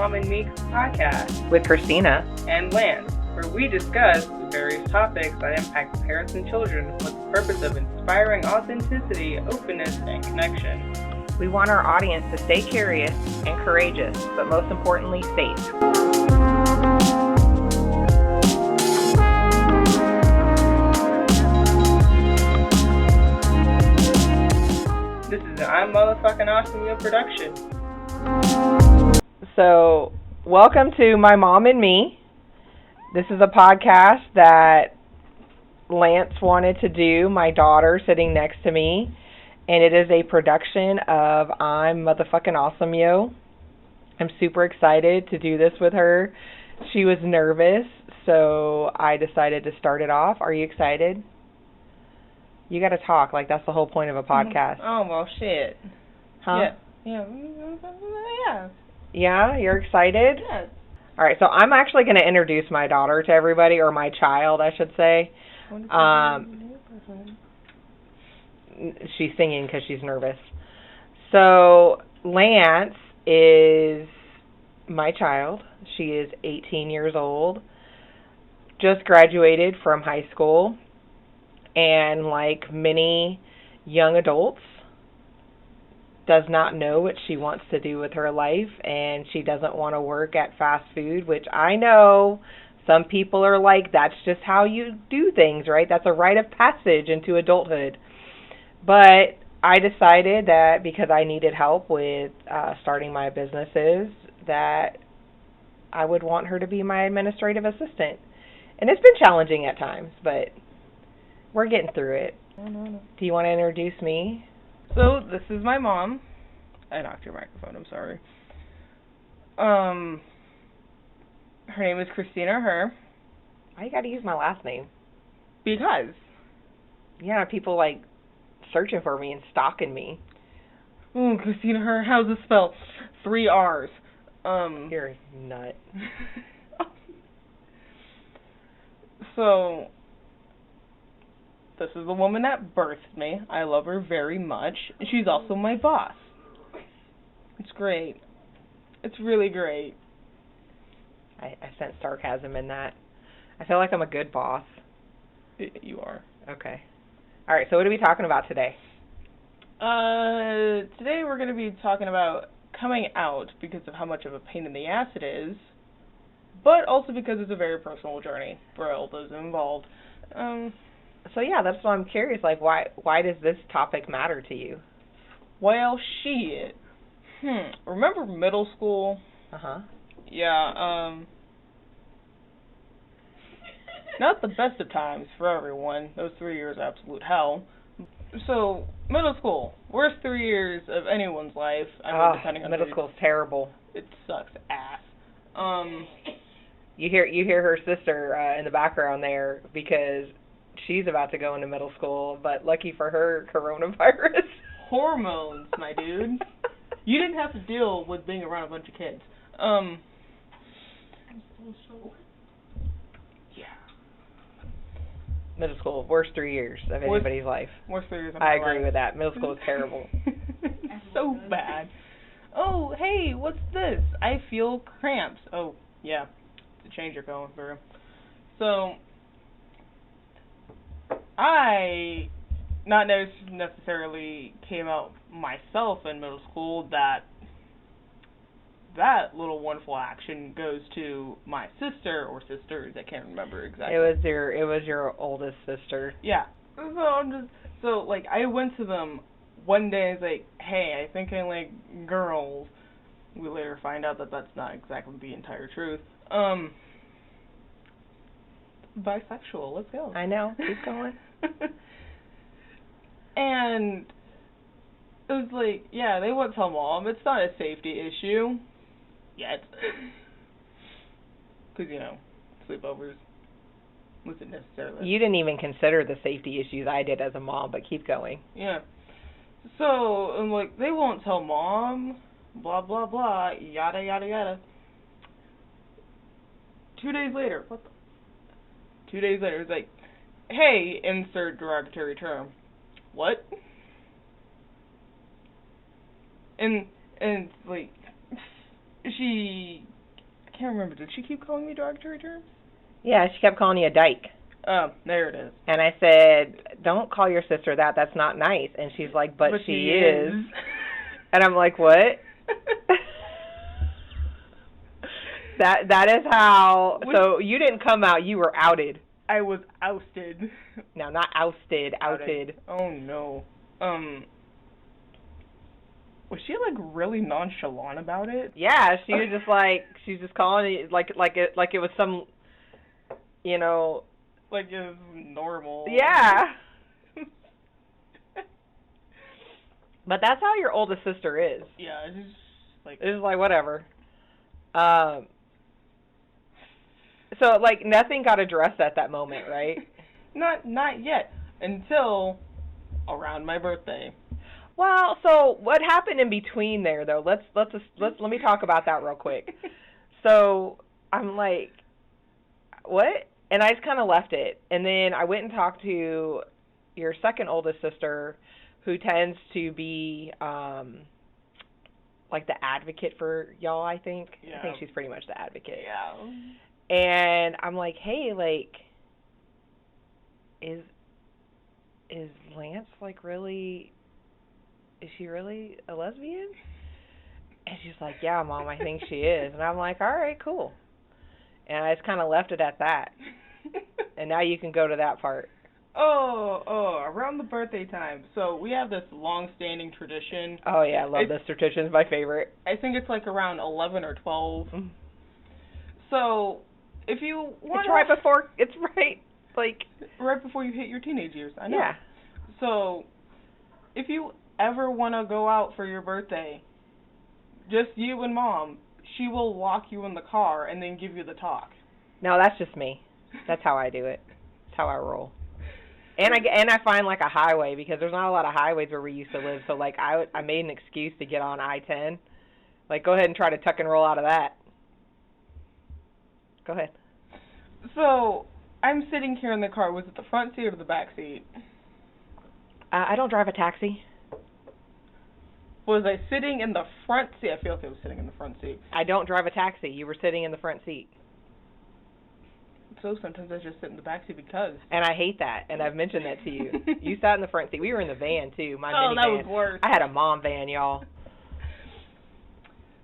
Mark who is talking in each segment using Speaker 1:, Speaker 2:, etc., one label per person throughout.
Speaker 1: Mom and Me podcast
Speaker 2: with Christina
Speaker 1: and Lance, where we discuss various topics that impact parents and children with the purpose of inspiring authenticity, openness, and connection.
Speaker 2: We want our audience to stay curious and courageous, but most importantly, safe.
Speaker 1: This is an I'm Motherfucking Awesome Yo production.
Speaker 2: So, welcome to My Mom and Me. This is a podcast that Lance wanted to do, my daughter sitting next to me, and it is a production of I'm Motherfucking Awesome Yo. I'm super excited to do this with her. She was nervous, so I decided to start it off. Are you excited? You got to talk, like that's the whole point of a podcast.
Speaker 1: Oh, well, shit.
Speaker 2: Huh?
Speaker 1: Yeah.
Speaker 2: Yeah, you're excited?
Speaker 1: Yes.
Speaker 2: All right, so I'm actually going to introduce my daughter to everybody, or my child, I should say. She's singing because she's nervous. So Lance is my child. She is 18 years old, just graduated from high school, and like many young adults, does not know what she wants to do with her life, and she doesn't want to work at fast food, which I know some people are like, that's just how you do things, right? That's a rite of passage into adulthood. But I decided that because I needed help with starting my businesses, that I would want her to be my administrative assistant. And it's been challenging at times, but we're getting through it.
Speaker 1: No.
Speaker 2: Do you want to introduce me?
Speaker 1: So, this is my mom. I knocked your microphone, I'm sorry. Her name is Christina
Speaker 2: Why you got to use my last name?
Speaker 1: Because.
Speaker 2: Yeah, people like searching for me and stalking me.
Speaker 1: Oh, Christina how's it spelled? 3 R's.
Speaker 2: You're a nut.
Speaker 1: So, this is the woman that birthed me. I love her very much. She's also my boss. It's great. It's really great.
Speaker 2: I sense sarcasm in that. I feel like I'm a good boss.
Speaker 1: You are.
Speaker 2: Okay. All right, so what are we talking about today?
Speaker 1: Today we're going to be talking about coming out because of how much of a pain in the ass it is, but also because it's a very personal journey for all those involved.
Speaker 2: So yeah, that's why I'm curious, like why does this topic matter to you?
Speaker 1: Well, shit. Remember middle school?
Speaker 2: Uh-huh.
Speaker 1: Yeah, not the best of times for everyone. Those 3 years are absolute hell. So, middle school, worst 3 years of anyone's life. Depending on
Speaker 2: middle school's terrible.
Speaker 1: It sucks ass.
Speaker 2: You hear her sister in the background there because she's about to go into middle school, but lucky for her, coronavirus.
Speaker 1: Hormones, my dude. You didn't have to deal with being around a bunch of kids. Yeah.
Speaker 2: Middle school, worst 3 years of anybody's life.
Speaker 1: Worst 3 years of my life.
Speaker 2: I agree with that. Middle school is terrible.
Speaker 1: So bad. Oh, hey, what's this? I feel cramps. Oh, yeah. It's a change you're going through. So, I not necessarily came out myself in middle school. That little wonderful action goes to my sister or sisters. I can't remember exactly.
Speaker 2: It was your oldest sister.
Speaker 1: Yeah. So I went to them one day and was like, hey, I think I like girls. We later find out that that's not exactly the entire truth. Bisexual. Let's go.
Speaker 2: I know. Keep going.
Speaker 1: And it was like, yeah, they won't tell mom. It's not a safety issue. Yet. Because, sleepovers wasn't necessarily.
Speaker 2: You didn't even consider the safety issues I did as a mom, but keep going.
Speaker 1: Yeah. So, I'm like, they won't tell mom, blah, blah, blah, yada, yada, yada. 2 days later, 2 days later, it's like, hey, insert derogatory term. What? And like, she can't remember. Did she keep calling me derogatory terms?
Speaker 2: Yeah, she kept calling you a dyke.
Speaker 1: Oh, there it is.
Speaker 2: And I said, don't call your sister that. That's not nice. And she's like, but she is. And I'm like, what? That is how. So you didn't come out. You were outed.
Speaker 1: I was ousted.
Speaker 2: No, not ousted. Outed.
Speaker 1: Oh no. Was she like really nonchalant about it?
Speaker 2: Yeah, she was just like, she's just calling it like it was some, you know.
Speaker 1: Like it was normal.
Speaker 2: Yeah. But that's how your oldest sister is.
Speaker 1: Yeah, it's just like.
Speaker 2: It's just like whatever. So like nothing got addressed at that moment, right?
Speaker 1: Not yet until around my birthday.
Speaker 2: Well, so what happened in between there though? Let me talk about that real quick. So I'm like, what? And I just kind of left it. And then I went and talked to your second oldest sister, who tends to be like the advocate for y'all, I think. Yeah. I think she's pretty much the advocate.
Speaker 1: Yeah.
Speaker 2: And I'm like, hey, like, is Lance like really, is she really a lesbian? And she's like, yeah, Mom, I think she is. And I'm like, all right, cool. And I just kind of left it at that. And now you can go to that part.
Speaker 1: Oh, around the birthday time. So we have this long-standing tradition.
Speaker 2: Oh, yeah, I love this tradition. It's my favorite.
Speaker 1: I think it's like around 11 or 12. Mm. So if you want
Speaker 2: to... It's
Speaker 1: right before you hit your teenage years. I know.
Speaker 2: Yeah.
Speaker 1: So if you ever want to go out for your birthday, just you and Mom, she will lock you in the car and then give you the talk.
Speaker 2: No, that's just me. That's how I do it. That's how I roll. And I find like a highway, because there's not a lot of highways where we used to live. So like I made an excuse to get on I-10. Like, go ahead and try to tuck and roll out of that. Go ahead.
Speaker 1: So I'm sitting here in the car. Was it the front seat or the back seat?
Speaker 2: I don't drive a taxi.
Speaker 1: Was I sitting in the front seat? I feel like I was sitting in the front seat.
Speaker 2: I don't drive a taxi. You were sitting in the front seat.
Speaker 1: So sometimes I just sit in the back seat because.
Speaker 2: And I hate that, and I've mentioned that to you. You sat in the front seat. We were in the van too. My
Speaker 1: minivan.
Speaker 2: That
Speaker 1: was worse.
Speaker 2: I had a mom van, y'all.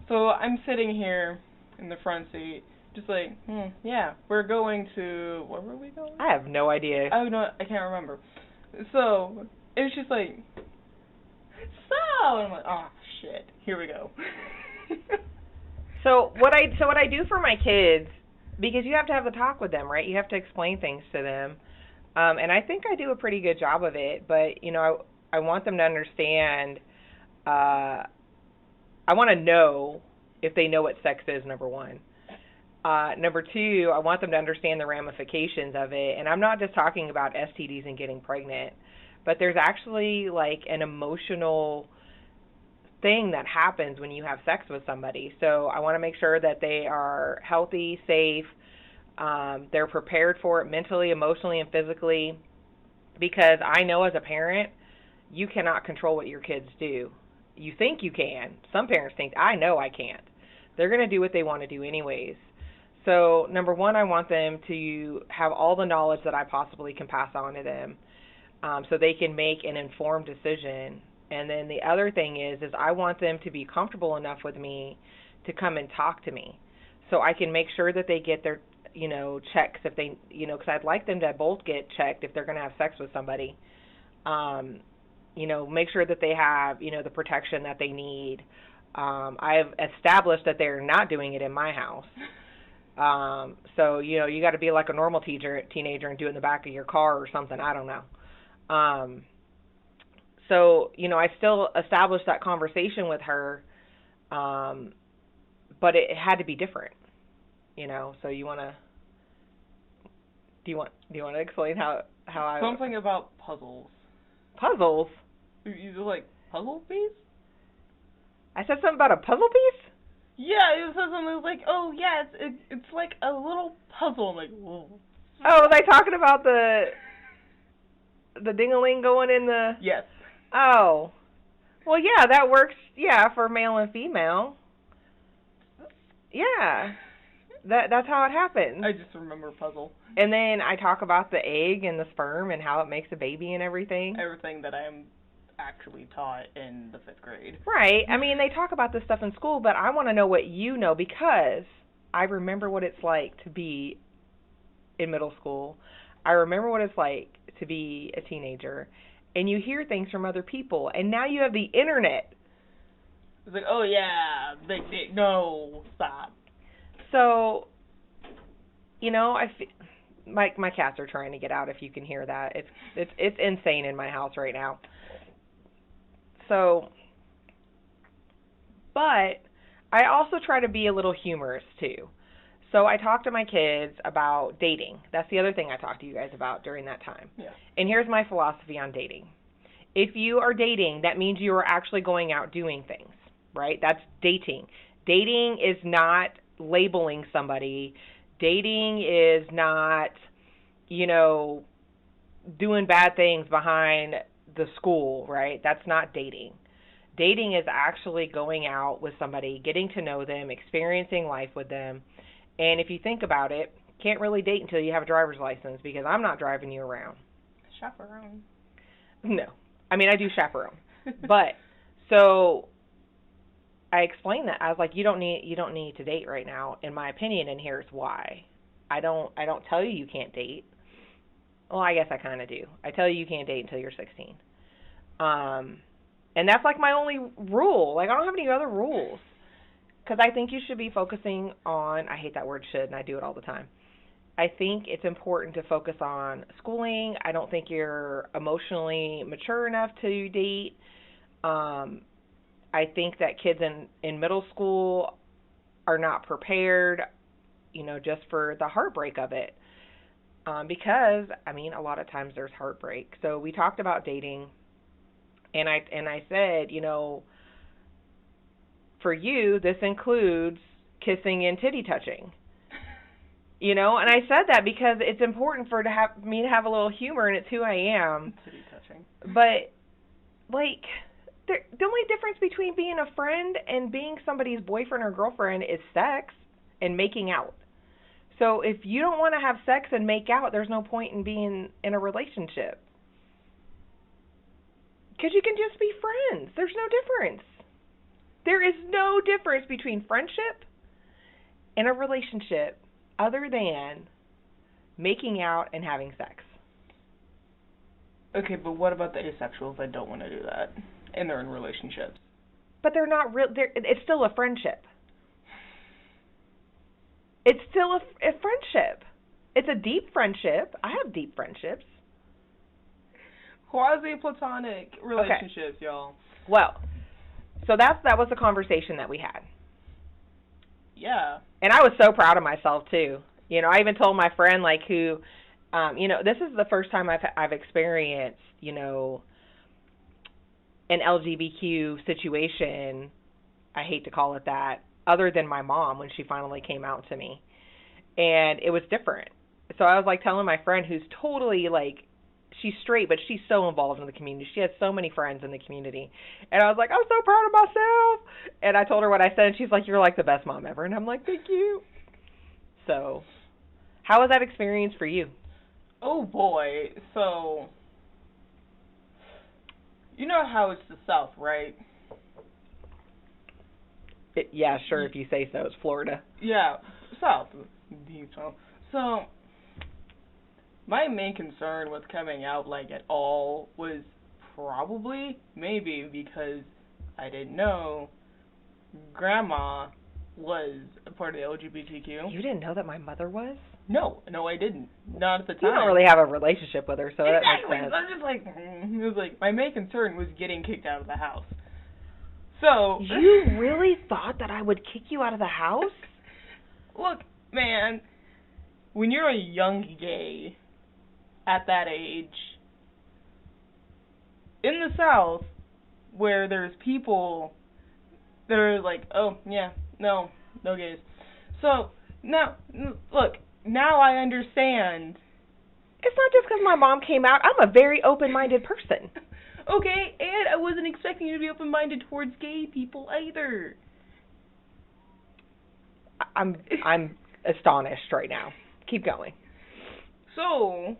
Speaker 1: So I'm sitting here in the front seat, just like, yeah, we're going to, where were we going?
Speaker 2: I have no idea.
Speaker 1: Oh no, I can't remember. So it was just like, and I'm like, oh shit, here we go.
Speaker 2: So what I do for my kids, because you have to have the talk with them, right? You have to explain things to them. And I think I do a pretty good job of it, but, you know, I want them to understand, I want to know if they know what sex is, number one. Number two, I want them to understand the ramifications of it. And I'm not just talking about STDs and getting pregnant, but there's actually, like, an emotional thing that happens when you have sex with somebody. So I want to make sure that they are healthy, safe, they're prepared for it mentally, emotionally, and physically, because I know as a parent, you cannot control what your kids do. You think you can. Some parents think, I know I can't. They're going to do what they want to do anyways. So number one, I want them to have all the knowledge that I possibly can pass on to them, so they can make an informed decision. And then the other thing is I want them to be comfortable enough with me to come and talk to me, so I can make sure that they get their, you know, checks if they, you know, because I'd like them to both get checked if they're going to have sex with somebody. You know, make sure that they have, you know, the protection that they need. I've established that they're not doing it in my house. So, you know, you got to be like a normal teenager and do it in the back of your car or something. I don't know. So, you know, I still established that conversation with her, but it had to be different, you know. So you want to, do you want to explain how I...
Speaker 1: Something about puzzles.
Speaker 2: Puzzles?
Speaker 1: You like puzzle piece?
Speaker 2: I said something about a puzzle piece?
Speaker 1: Yeah, it said something like, oh yeah, it's like a little puzzle. I'm like, whoa.
Speaker 2: Oh, was I talking about the ding-a-ling going in the...
Speaker 1: Yes.
Speaker 2: Oh. Well, yeah, that works, yeah, for male and female. Yeah. That's how it happens.
Speaker 1: I just remember puzzle.
Speaker 2: And then I talk about the egg and the sperm and how it makes a baby and everything.
Speaker 1: Everything that I am actually taught in the 5th grade.
Speaker 2: Right. I mean, they talk about this stuff in school, but I want to know what you know because I remember what it's like to be in middle school. I remember what it's like to be a teenager. And you hear things from other people. And now you have the internet.
Speaker 1: It's like, oh yeah, big dick. No, stop.
Speaker 2: So, you know, my cats are trying to get out. If you can hear that, it's insane in my house right now. So, but I also try to be a little humorous too. So I talk to my kids about dating. That's the other thing I talk to you guys about during that time.
Speaker 1: Yeah.
Speaker 2: And here's my philosophy on dating. If you are dating, that means you are actually going out doing things, right? That's dating. Dating is not labeling somebody. Dating is not, you know, doing bad things behind the school, right? That's not dating. Dating is actually going out with somebody, getting to know them, experiencing life with them. And if you think about it, can't really date until you have a driver's license because I'm not driving you around.
Speaker 1: Chaperone.
Speaker 2: No. I mean, I do chaperone. But, so I explained that. I was like, you don't need to date right now, in my opinion, and here's why. I don't tell you can't date. Well, I guess I kind of do. I tell you can't date until you're 16. And that's like my only rule. Like, I don't have any other rules. Because I think you should be focusing on, I hate that word should, and I do it all the time. I think it's important to focus on schooling. I don't think you're emotionally mature enough to date. I think that kids in middle school are not prepared, you know, just for the heartbreak of it. Because, I mean, a lot of times there's heartbreak. So we talked about dating, and I said, you know, for you, this includes kissing and titty touching. You know, and I said that because it's important for me to have a little humor, and it's who I am.
Speaker 1: Titty touching.
Speaker 2: But, like, the only difference between being a friend and being somebody's boyfriend or girlfriend is sex and making out. So if you don't want to have sex and make out, there's no point in being in a relationship. Because you can just be friends. There's no difference. There is no difference between friendship and a relationship other than making out and having sex.
Speaker 1: Okay, but what about the asexuals that don't want to do that and they're in relationships?
Speaker 2: But they're not real. It's still a friendship. It's still a friendship. It's a deep friendship. I have deep friendships.
Speaker 1: Quasi-platonic relationships,
Speaker 2: okay.
Speaker 1: Y'all.
Speaker 2: Well, so that was the conversation that we had.
Speaker 1: Yeah.
Speaker 2: And I was so proud of myself too. You know, I even told my friend, like, who, you know, this is the first time I've experienced, you know, an LGBTQ situation. I hate to call it that, other than my mom when she finally came out to me, and it was different. So I was like telling my friend, who's totally like, she's straight, but she's so involved in the community. She has so many friends in the community. And I was like, I'm so proud of myself. And I told her what I said, and she's like, you're like the best mom ever. And I'm like, thank you. So, how was that experience for you?
Speaker 1: Oh, boy. So, you know how it's the South, right?
Speaker 2: Yeah, sure, if you say so. It's Florida.
Speaker 1: Yeah, South. So, my main concern with coming out, like, at all was probably, maybe, because I didn't know Grandma was a part of the LGBTQ.
Speaker 2: You didn't know that my mother was?
Speaker 1: No, I didn't. Not at the time.
Speaker 2: You don't really have a relationship with her, so
Speaker 1: exactly.
Speaker 2: That makes sense.
Speaker 1: I was just like, it was like, my main concern was getting kicked out of the house. So.
Speaker 2: You really thought that I would kick you out of the house?
Speaker 1: Look, man, when you're a young gay at that age, in the South, where there's people that are like, oh, yeah, no gays. So, now, look, now I understand.
Speaker 2: It's not just because my mom came out. I'm a very open-minded person.
Speaker 1: Okay, and I wasn't expecting you to be open-minded towards gay people either.
Speaker 2: I'm astonished right now. Keep going.
Speaker 1: So,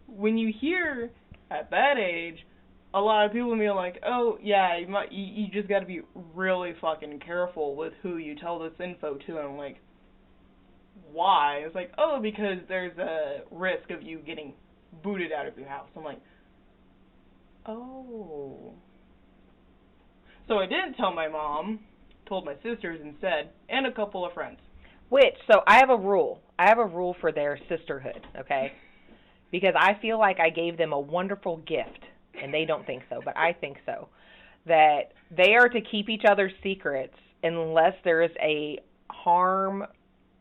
Speaker 1: when you hear at that age, a lot of people be like, oh, yeah, you just got to be really fucking careful with who you tell this info to. And I'm like, why? It's like, oh, because there's a risk of you getting booted out of your house. I'm like, oh. So I didn't tell my mom, told my sisters instead, and a couple of friends.
Speaker 2: So I have a rule. I have a rule for their sisterhood, okay? Because I feel like I gave them a wonderful gift, and they don't think so, but I think so. That they are to keep each other's secrets unless there is a harm,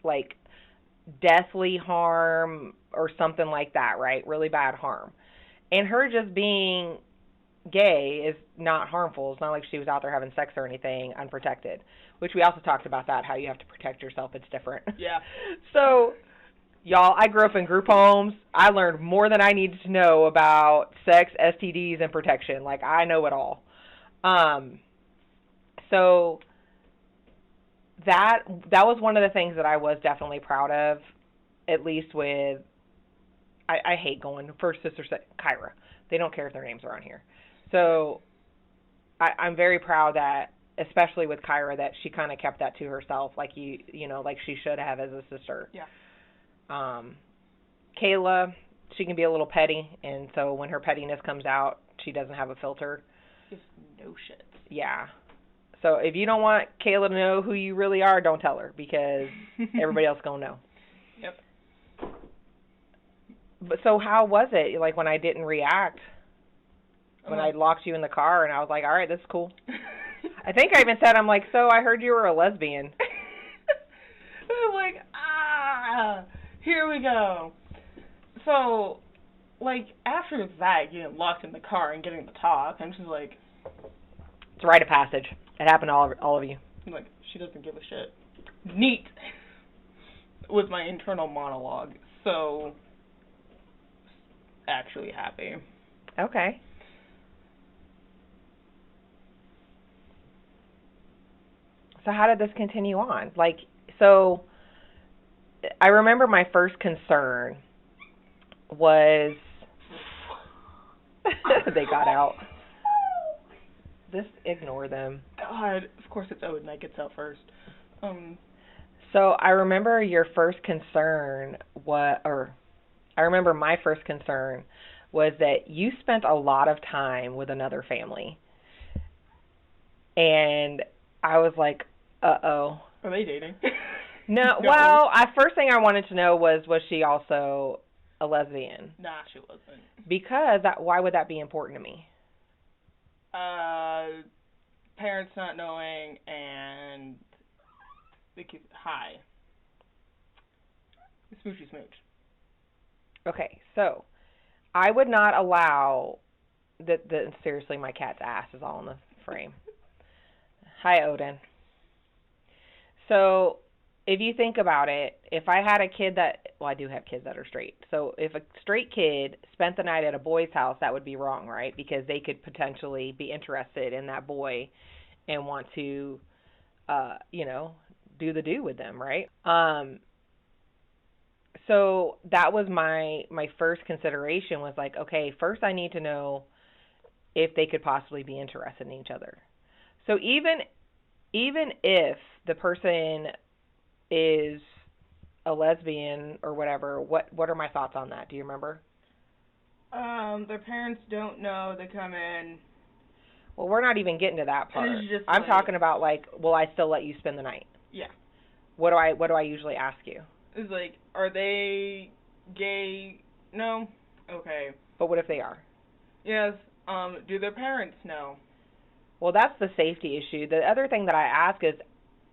Speaker 2: like deathly harm or something like that, right? Really bad harm. And her just being gay is not harmful. It's not like she was out there having sex or anything unprotected, which we also talked about that, how you have to protect yourself. It's different.
Speaker 1: Yeah.
Speaker 2: So, y'all, I grew up in group homes. I learned more than I needed to know about sex, STDs, and protection. Like, I know it all. So that was one of the things that I was definitely proud of, at least with, I hate going, first sister, Kyra. They don't care if their names are on here. So I'm very proud that, especially with Kyra, that she kind of kept that to herself, like you know, like she should have as a sister.
Speaker 1: Yeah.
Speaker 2: Kayla, she can be a little petty, and so when her pettiness comes out, she doesn't have a filter.
Speaker 1: Just no shit.
Speaker 2: Yeah. So if you don't want Kayla to know who you really are, don't tell her, because everybody else gonna know.
Speaker 1: Yep.
Speaker 2: But so how was it, like, when I didn't react? When I locked you in the car and I was like, all right, this is cool. I think I even said, I'm like, so I heard you were a lesbian.
Speaker 1: I'm like, here we go. So, like, after that, getting locked in the car and getting to talk, I'm just like...
Speaker 2: It's a rite of passage. It happened to all of you.
Speaker 1: I'm like, she doesn't give a shit. Neat. Was my internal monologue. So, actually happy.
Speaker 2: Okay. So how did this continue on? Like, so I remember my first concern was they got out. Just ignore them.
Speaker 1: God, of course it's Odin that gets out first.
Speaker 2: So I remember your first concern I remember my first concern was that you spent a lot of time with another family. And I was like, uh-oh.
Speaker 1: Are they dating?
Speaker 2: No, well, first thing I wanted to know was she also a lesbian?
Speaker 1: Nah, she wasn't.
Speaker 2: Because why would that be important to me?
Speaker 1: Parents not knowing and the kids, hi. Smoochy smooch.
Speaker 2: Okay, so I would not allow seriously, my cat's ass is all in the frame. Hi, Odin. So if you think about it, if I had a kid I do have kids that are straight. So if a straight kid spent the night at a boy's house, that would be wrong, right? Because they could potentially be interested in that boy and want to, do the do with them, right? So that was my first consideration was like, okay, first I need to know if they could possibly be interested in each other. So even if the person is a lesbian or whatever, what are my thoughts on that? Do you remember?
Speaker 1: Their parents don't know. They come in.
Speaker 2: Well, we're not even getting to that part. I'm talking about, like, will I still let you spend the night?
Speaker 1: Yeah.
Speaker 2: What do I usually ask you?
Speaker 1: It's like, are they gay? No? Okay.
Speaker 2: But what if they are?
Speaker 1: Yes. Do their parents know?
Speaker 2: Well, that's the safety issue. The other thing that I ask is,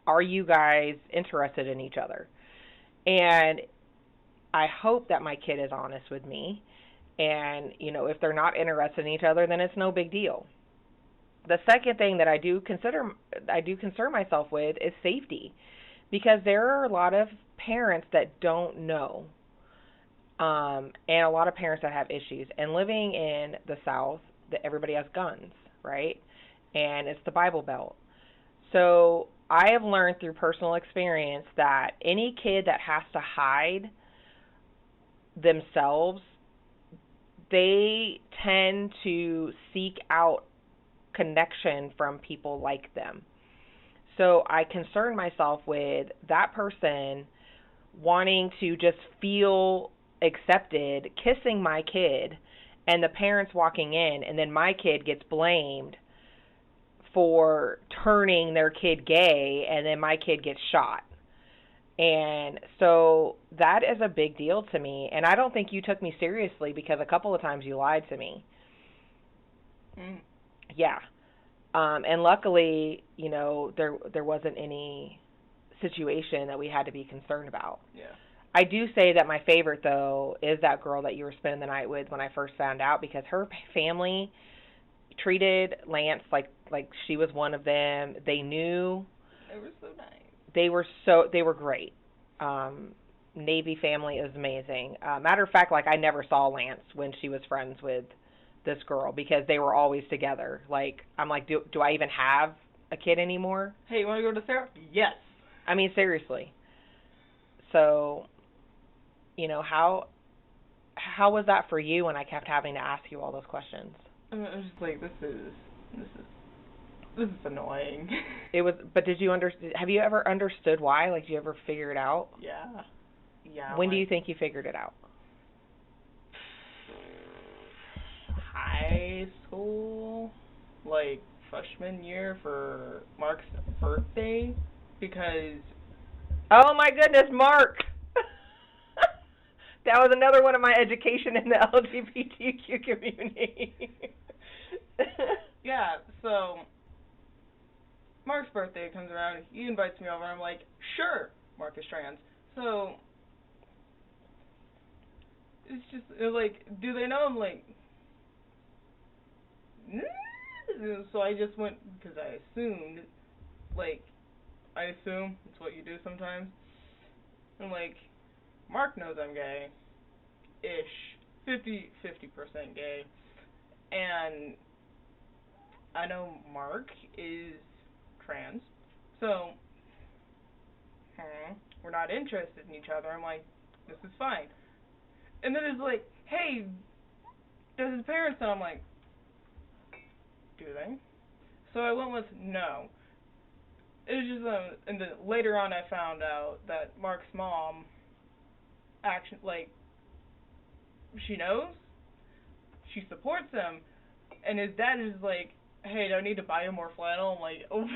Speaker 2: are you guys interested in each other? And I hope that my kid is honest with me. And, if they're not interested in each other, then it's no big deal. The second thing that I do concern myself with is safety. Because there are a lot of parents that don't know. And a lot of parents that have issues. And living in the South, everybody has guns, right? And it's the Bible Belt. So I have learned through personal experience that any kid that has to hide themselves, they tend to seek out connection from people like them. So I concern myself with that person wanting to just feel accepted, kissing my kid, and the parents walking in, and then my kid gets blamed for turning their kid gay, and then my kid gets shot. And so that is a big deal to me, and I don't think you took me seriously because a couple of times you lied to me. Yeah. And luckily, there wasn't any situation that we had to be concerned about.
Speaker 1: Yeah.
Speaker 2: I do say that my favorite, though, is that girl that you were spending the night with when I first found out, because her family treated Lance like she was one of them. They knew.
Speaker 1: They were so nice.
Speaker 2: They were great. Navy family is amazing. Matter of fact, I never saw Lance when she was friends with this girl because they were always together. I'm like, do I even have a kid anymore?
Speaker 1: Hey, you want to go to therapy? Yes.
Speaker 2: I mean, seriously. So, how was that for you when I kept having to ask you all those questions?
Speaker 1: I was just like, this is annoying.
Speaker 2: It was, but did you have you ever understood why? Did you ever figure it out?
Speaker 1: Yeah. Yeah.
Speaker 2: When do you think you figured it out?
Speaker 1: High school, freshman year for Mark's birthday, because...
Speaker 2: Oh my goodness, Mark! That was another one of my education in the LGBTQ community.
Speaker 1: Yeah, so Mark's birthday comes around, he invites me over, I'm like, sure, Mark is trans. So, it's just, do they know? I'm like, so I just went, because I assumed, I assume, it's what you do sometimes. I'm like, Mark knows I'm gay-ish, 50% gay, and I know Mark is trans, so we're not interested in each other. I'm like, this is fine. And then it's like, hey, does his parents know? I'm like, do they? So I went with no. It was just, and then later on I found out that Mark's mom she knows, she supports him, and his dad is like, hey, do I need to buy him more flannel? I'm like, oh.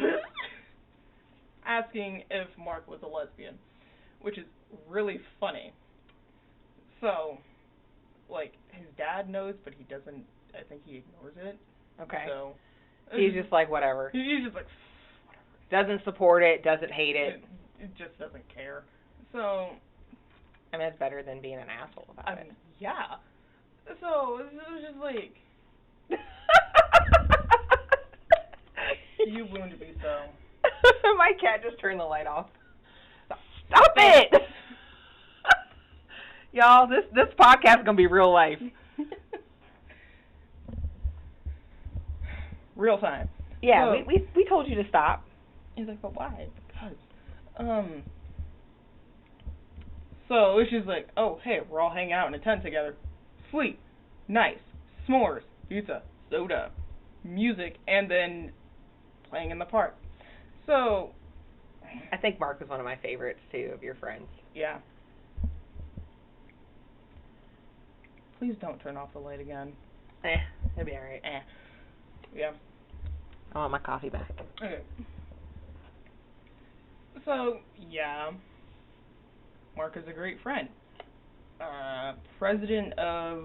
Speaker 1: Asking if Mark was a lesbian, which is really funny. So, his dad knows, but he doesn't, I think he ignores it.
Speaker 2: Okay.
Speaker 1: So,
Speaker 2: he's just whatever.
Speaker 1: He's just whatever.
Speaker 2: Doesn't support it, doesn't hate it.
Speaker 1: It just doesn't care. So,
Speaker 2: I mean, it's better than being an asshole about it.
Speaker 1: Yeah. So, it was just you wounded me, so.
Speaker 2: My cat just turned the light off. Stop it! Y'all, this podcast is going to be real life.
Speaker 1: Real time.
Speaker 2: Yeah, so, we told you to stop.
Speaker 1: He's like, but why? Because, so it's just like, oh, hey, we're all hanging out in a tent together. Sweet. Nice. S'mores. Pizza. Soda. Music. And then playing in the park. So,
Speaker 2: I think Mark was one of my favorites, too, of your friends.
Speaker 1: Yeah. Please don't turn off the light again.
Speaker 2: It'll be alright.
Speaker 1: Yeah.
Speaker 2: I want my coffee back.
Speaker 1: Okay. So, yeah. Mark is a great friend. President of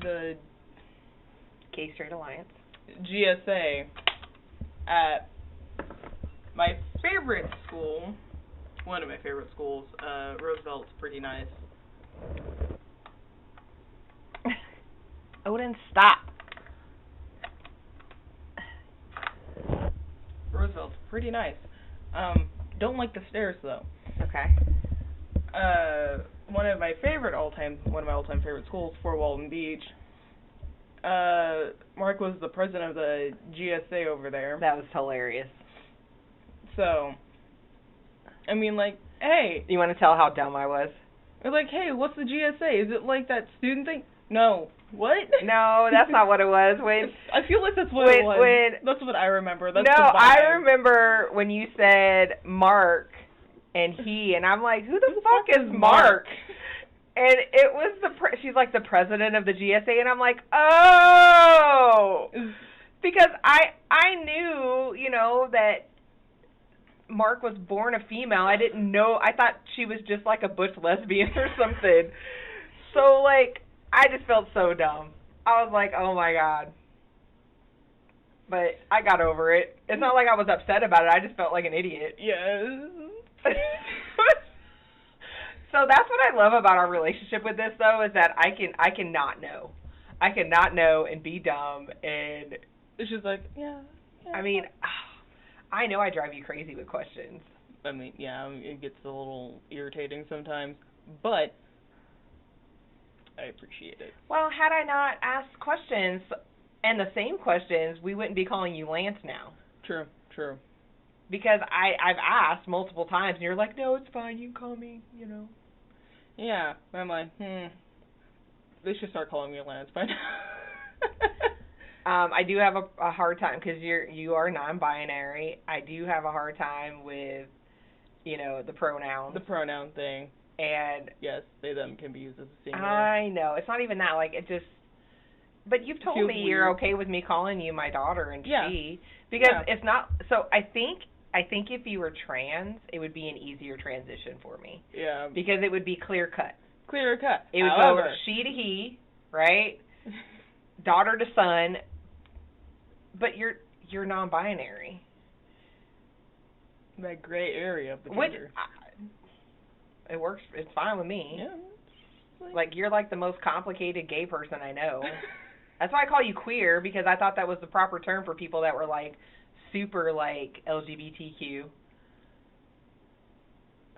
Speaker 1: the
Speaker 2: Gay Straight Alliance.
Speaker 1: GSA at my favorite school, one of my favorite schools, Roosevelt's pretty nice.
Speaker 2: Odin, stop.
Speaker 1: Roosevelt's pretty nice. Don't like the stairs though.
Speaker 2: Okay.
Speaker 1: One of my all-time favorite schools, Fort Walton Beach. Mark was the president of the GSA over there.
Speaker 2: That was hilarious.
Speaker 1: So, I mean, like, hey.
Speaker 2: You want to tell how dumb I was?
Speaker 1: Or like, hey, what's the GSA? Is it like that student thing? No. What?
Speaker 2: No, that's not what it was.
Speaker 1: I feel like that's what it was. That's what I remember. That's
Speaker 2: no,
Speaker 1: the vibe.
Speaker 2: I remember when you said Mark and he, and I'm like, who the fuck is Mark? And it was she's like the president of the GSA, and I'm like, oh, because I knew, you know, that Mark was born a female. I didn't know. I thought she was just like a butch lesbian or something. So like, I just felt so dumb. I was like, oh my God. But I got over it. It's not like I was upset about it. I just felt like an idiot.
Speaker 1: Yes.
Speaker 2: So that's what I love about our relationship with this, though, is that I cannot know. I cannot know and be dumb, and
Speaker 1: it's just like, yeah.
Speaker 2: I mean, I know I drive you crazy with questions.
Speaker 1: I mean, yeah, it gets a little irritating sometimes, but I appreciate it.
Speaker 2: Well, had I not asked questions and the same questions, we wouldn't be calling you Lance now.
Speaker 1: True.
Speaker 2: Because I've asked multiple times, and you're like, no, it's fine, you can call me, you know.
Speaker 1: Yeah, I'm like, they should start calling me Lance by now.
Speaker 2: I do have a hard time, because you are non-binary. I do have a hard time with, you know, the pronouns.
Speaker 1: The pronoun thing.
Speaker 2: And
Speaker 1: yes, they, them can be used as a singular.
Speaker 2: I know. It's not even that, like, it just, but you've told me you're okay with me calling you my daughter and she, because it's not, so I think if you were trans, it would be an easier transition for me.
Speaker 1: Yeah.
Speaker 2: Because it would be clear cut. It would go she to he, right? Daughter to son. But you're non-binary.
Speaker 1: That gray area of the
Speaker 2: Which,
Speaker 1: gender.
Speaker 2: it works. It's fine with me.
Speaker 1: Yeah.
Speaker 2: Like, you're like the most complicated gay person I know. That's why I call you queer, because I thought that was the proper term for people that were like super like LGBTQ.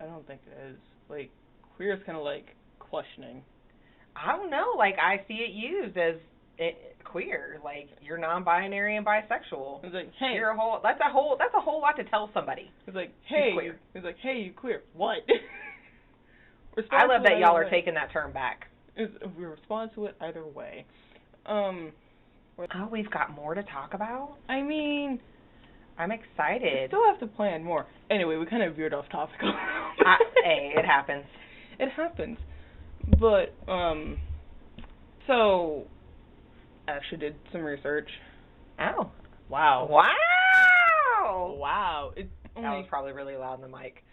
Speaker 1: I don't think it is. Like, queer is kind of like questioning.
Speaker 2: I don't know. Like, I see it used as queer. Like, you're non-binary and bisexual.
Speaker 1: It's like, hey,
Speaker 2: you're that's a whole lot to tell somebody.
Speaker 1: It's like, hey, it's like, hey, you queer. What?
Speaker 2: I love that y'all are taking that term back.
Speaker 1: We respond to it either way.
Speaker 2: We've got more to talk about?
Speaker 1: I mean,
Speaker 2: I'm excited.
Speaker 1: We still have to plan more. Anyway, we kind of veered off topic.
Speaker 2: Hey, it happens.
Speaker 1: It happens. But, so, I actually did some research.
Speaker 2: Oh.
Speaker 1: Wow.
Speaker 2: That was probably really loud in the mic.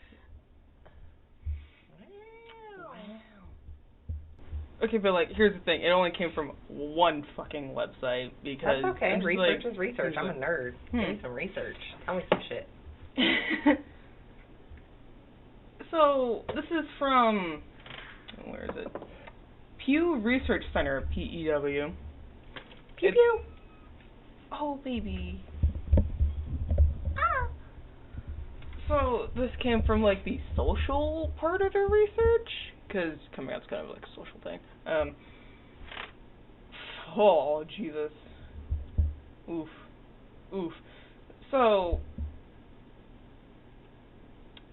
Speaker 1: Okay, but like, here's the thing. It only came from one fucking website because...
Speaker 2: That's okay. Research is research. I'm a nerd. Give me some research. Tell me some shit.
Speaker 1: So, this is from... Where is it? Pew Research Center, PEW.
Speaker 2: Pew.
Speaker 1: Oh, baby. Ah. So, this came from, like, the social part of their research, because coming out's kind of like a social thing. Oh, Jesus. Oof. So,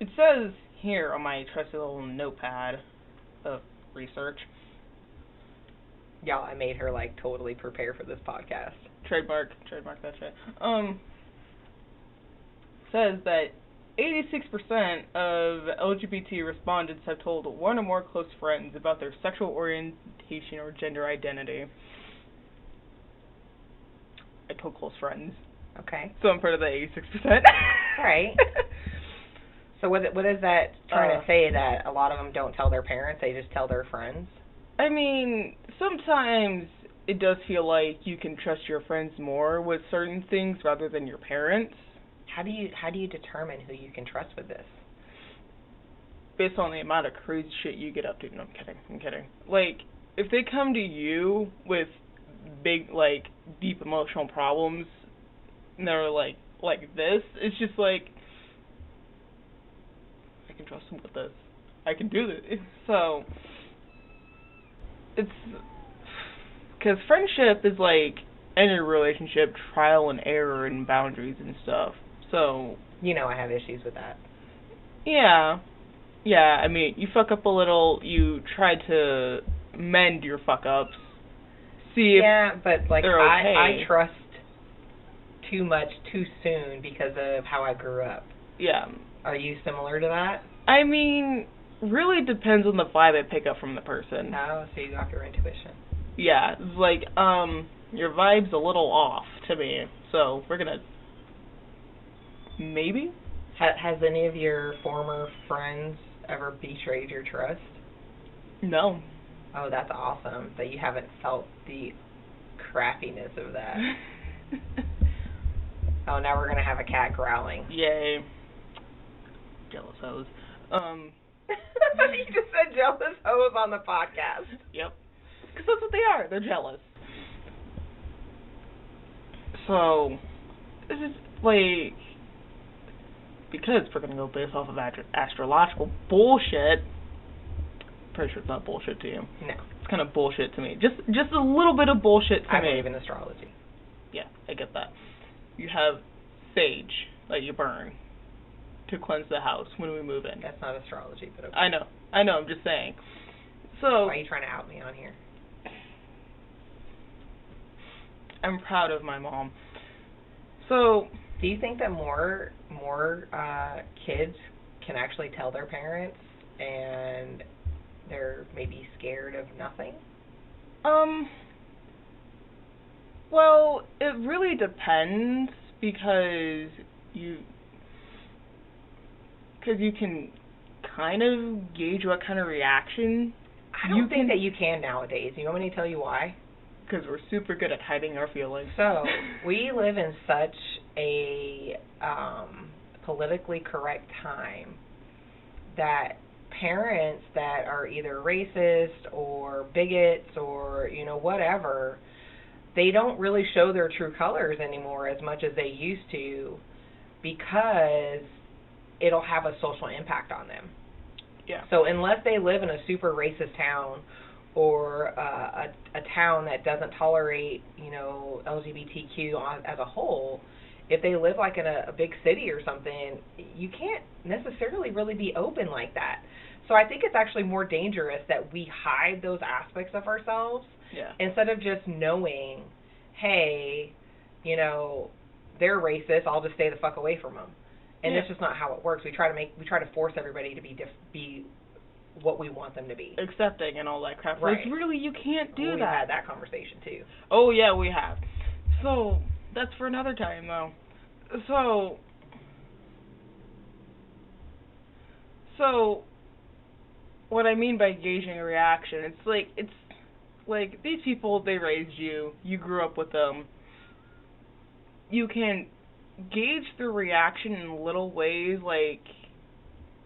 Speaker 1: it says here on my trusty little notepad of research.
Speaker 2: Y'all, I made her, like, totally prepare for this podcast.
Speaker 1: Trademark that shit. Says that 86% of LGBT respondents have told one or more close friends about their sexual orientation or gender identity. I told close friends.
Speaker 2: Okay.
Speaker 1: So I'm part of the 86%.
Speaker 2: Right. So what is that trying to say, that a lot of them don't tell their parents, they just tell their friends?
Speaker 1: I mean, sometimes it does feel like you can trust your friends more with certain things rather than your parents.
Speaker 2: How do you determine who you can trust with this?
Speaker 1: Based on the amount of crazy shit you get up to. No, I'm kidding. Like, if they come to you with big, like, deep emotional problems, and they're like this, it's just like, I can trust them with this. I can do this. So, it's, because friendship is like any relationship, trial and error and boundaries and stuff. So,
Speaker 2: you know I have issues with that.
Speaker 1: yeah. Yeah, I mean, you fuck up a little, you try to mend your fuck-ups, see if
Speaker 2: but, like,
Speaker 1: they're okay.
Speaker 2: I trust too much too soon because of how I grew up.
Speaker 1: Yeah.
Speaker 2: Are you similar to that?
Speaker 1: I mean, really depends on the vibe I pick up from the person.
Speaker 2: Oh, so you got your intuition.
Speaker 1: Yeah, it's like, your vibe's a little off to me, so we're gonna... Maybe?
Speaker 2: Has any of your former friends ever betrayed your trust?
Speaker 1: No.
Speaker 2: Oh, that's awesome that you haven't felt the crappiness of that. Oh, now we're going to have a cat growling.
Speaker 1: Yay. Jealous hoes.
Speaker 2: You just said jealous hoes on the podcast.
Speaker 1: Yep. Because that's what they are. They're jealous. So, this is like... Because we're going to go based off of astrological bullshit. Pretty sure it's not bullshit to you.
Speaker 2: No.
Speaker 1: It's kind of bullshit to me. Just a little bit of bullshit to me.
Speaker 2: I believe in astrology.
Speaker 1: Yeah, I get that. You have sage that you burn to cleanse the house when we move in.
Speaker 2: That's not astrology, but okay.
Speaker 1: I know, I'm just saying. So...
Speaker 2: Why are you trying to out me on here?
Speaker 1: I'm proud of my mom. So...
Speaker 2: Do you think that more kids can actually tell their parents and they're maybe scared of nothing?
Speaker 1: Well, it really depends because you can kind of gauge what kind of reaction.
Speaker 2: I don't think that you can nowadays. You want me to tell you why?
Speaker 1: Because we're super good at hiding our feelings.
Speaker 2: So, we live in such a politically correct time that parents that are either racist or bigots or, you know, whatever, they don't really show their true colors anymore as much as they used to because it'll have a social impact on them.
Speaker 1: Yeah.
Speaker 2: So unless they live in a super racist town or a town that doesn't tolerate, you know, LGBTQ as a whole, if they live like in a big city or something, you can't necessarily really be open like that. So I think it's actually more dangerous that we hide those aspects of ourselves instead of just knowing, hey, you know, they're racist, I'll just stay the fuck away from them. And it's just not how it works. We try to force everybody to be what we want them to be.
Speaker 1: Accepting and all that crap.
Speaker 2: Right.
Speaker 1: Like, really, you can't do that.
Speaker 2: We've had that conversation, too.
Speaker 1: Oh, yeah, we have. So, that's for another time, though. So, what I mean by gauging a reaction, it's like these people, they raised you, you grew up with them. You can gauge their reaction in little ways, like,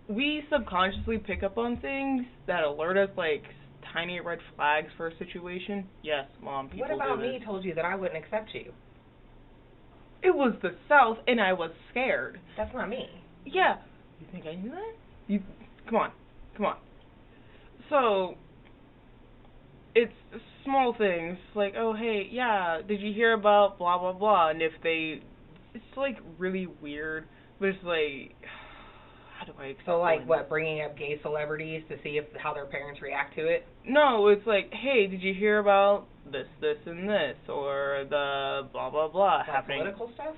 Speaker 1: we subconsciously pick up on things that alert us, like, tiny red flags for a situation. Yes, Mom, people do this.
Speaker 2: What about me told you that I wouldn't accept you?
Speaker 1: It was the South, and I was scared.
Speaker 2: That's not me.
Speaker 1: Yeah. You think I knew that? Come on. So, it's small things, like, oh, hey, yeah, did you hear about blah, blah, blah, and if they, it's, like, really weird, but it's, like, how do I explain
Speaker 2: So, like, what, bringing up gay celebrities to see how their parents react to it?
Speaker 1: No, it's like, hey, did you hear about this, and this, or the blah, blah, blah
Speaker 2: like
Speaker 1: happening?
Speaker 2: Political stuff?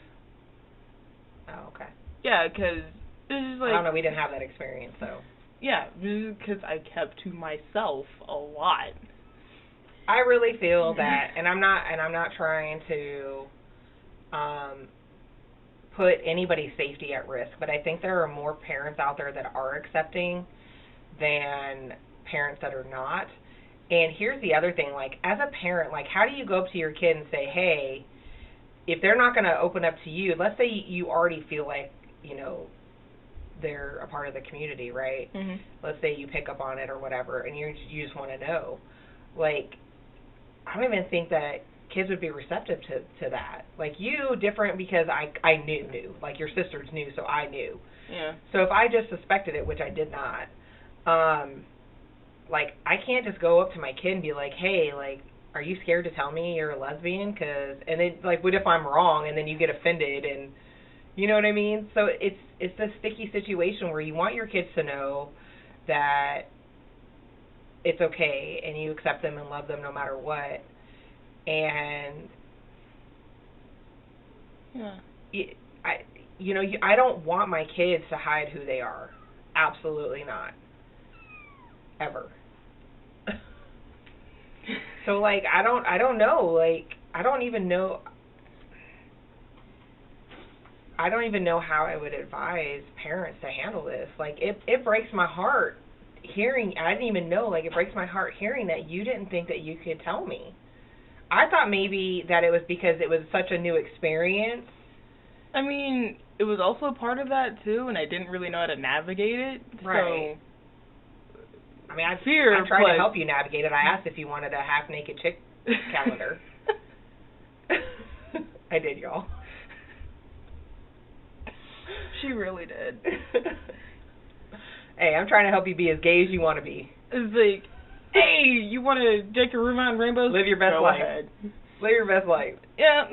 Speaker 2: Oh, okay.
Speaker 1: Yeah, because this is like...
Speaker 2: I don't know, we didn't have that experience, so...
Speaker 1: Yeah, because I kept to myself a lot.
Speaker 2: I really feel that, and I'm not trying to put anybody's safety at risk, but I think there are more parents out there that are accepting than parents that are not. And here's the other thing, like, as a parent, like, how do you go up to your kid and say, hey, if they're not going to open up to you, let's say you already feel like, you know, they're a part of the community, right?
Speaker 1: Mm-hmm.
Speaker 2: Let's say you pick up on it or whatever, and you just want to know. Like, I don't even think that kids would be receptive to that. Like, you, different because I knew. Like, your sisters knew, so I knew.
Speaker 1: Yeah.
Speaker 2: So if I just suspected it, which I did not, like, I can't just go up to my kid and be like, hey, like, are you scared to tell me you're a lesbian? And then, like, what if I'm wrong and then you get offended and, You know what I mean? So it's a sticky situation where you want your kids to know that it's okay and you accept them and love them no matter what. And I don't want my kids to hide who they are. Absolutely not. Ever. So like I don't know, like I don't even know how I would advise parents to handle this. Like it breaks my heart hearing, I didn't even know, like it breaks my heart hearing that you didn't think that you could tell me. I thought maybe that it was because it was such a new experience.
Speaker 1: I mean, it was also part of that too, and I didn't really know how to navigate it.
Speaker 2: Right. So, I mean, I tried to help you navigate it. I asked if you wanted a half-naked chick calendar. I did, y'all.
Speaker 1: She really did.
Speaker 2: Hey, I'm trying to help you be as gay as you want to be.
Speaker 1: It's like, hey, you want to deck your room out in rainbows?
Speaker 2: Live your best life.
Speaker 1: Ahead.
Speaker 2: Live your best life.
Speaker 1: Yeah.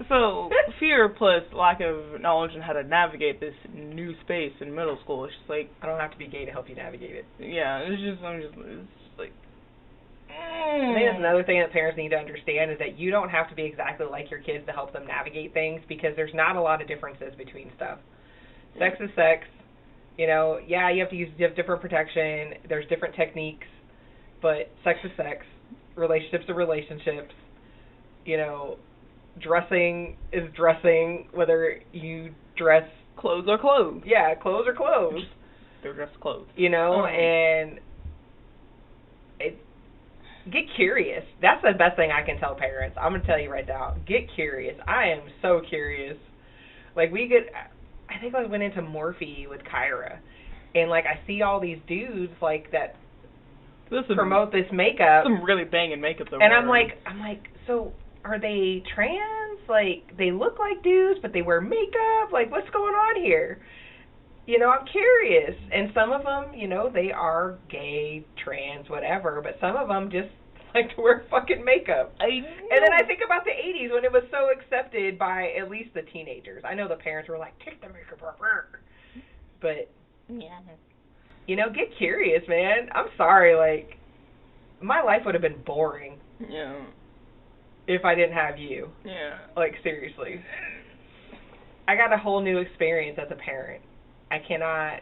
Speaker 1: So, fear plus lack of knowledge on how to navigate this new space in middle school. It's just like,
Speaker 2: I don't have to be gay to help you navigate it.
Speaker 1: Yeah, it's just like.
Speaker 2: I think that's another thing that parents need to understand is that you don't have to be exactly like your kids to help them navigate things, because there's not a lot of differences between stuff. Sex is sex. You know, yeah, you have different protection. There's different techniques, but sex is sex. Relationships are relationships. You know, dressing is dressing, whether you dress.
Speaker 1: Clothes are clothes.
Speaker 2: Yeah, clothes are clothes.
Speaker 1: They're just clothes.
Speaker 2: You know, and get curious. That's the best thing I can tell parents. I'm going to tell you right now. Get curious. I am so curious. Like, I think I went into Morphe with Kyra, and, like, I see all these dudes, like, that promote this makeup.
Speaker 1: Some really banging makeup, though.
Speaker 2: And I'm like, so are they trans? Like, they look like dudes, but they wear makeup? Like, what's going on here? You know, I'm curious. And some of them, you know, they are gay, trans, whatever, but some of them just like to wear fucking makeup. And then I think about the 80s when it was so accepted by at least the teenagers. I know the parents were like, take the makeup off. But,
Speaker 1: yeah,
Speaker 2: you know, get curious, man. I'm sorry, like, my life would have been boring.
Speaker 1: Yeah.
Speaker 2: If I didn't have you.
Speaker 1: Yeah.
Speaker 2: Like, seriously. I got a whole new experience as a parent. I cannot,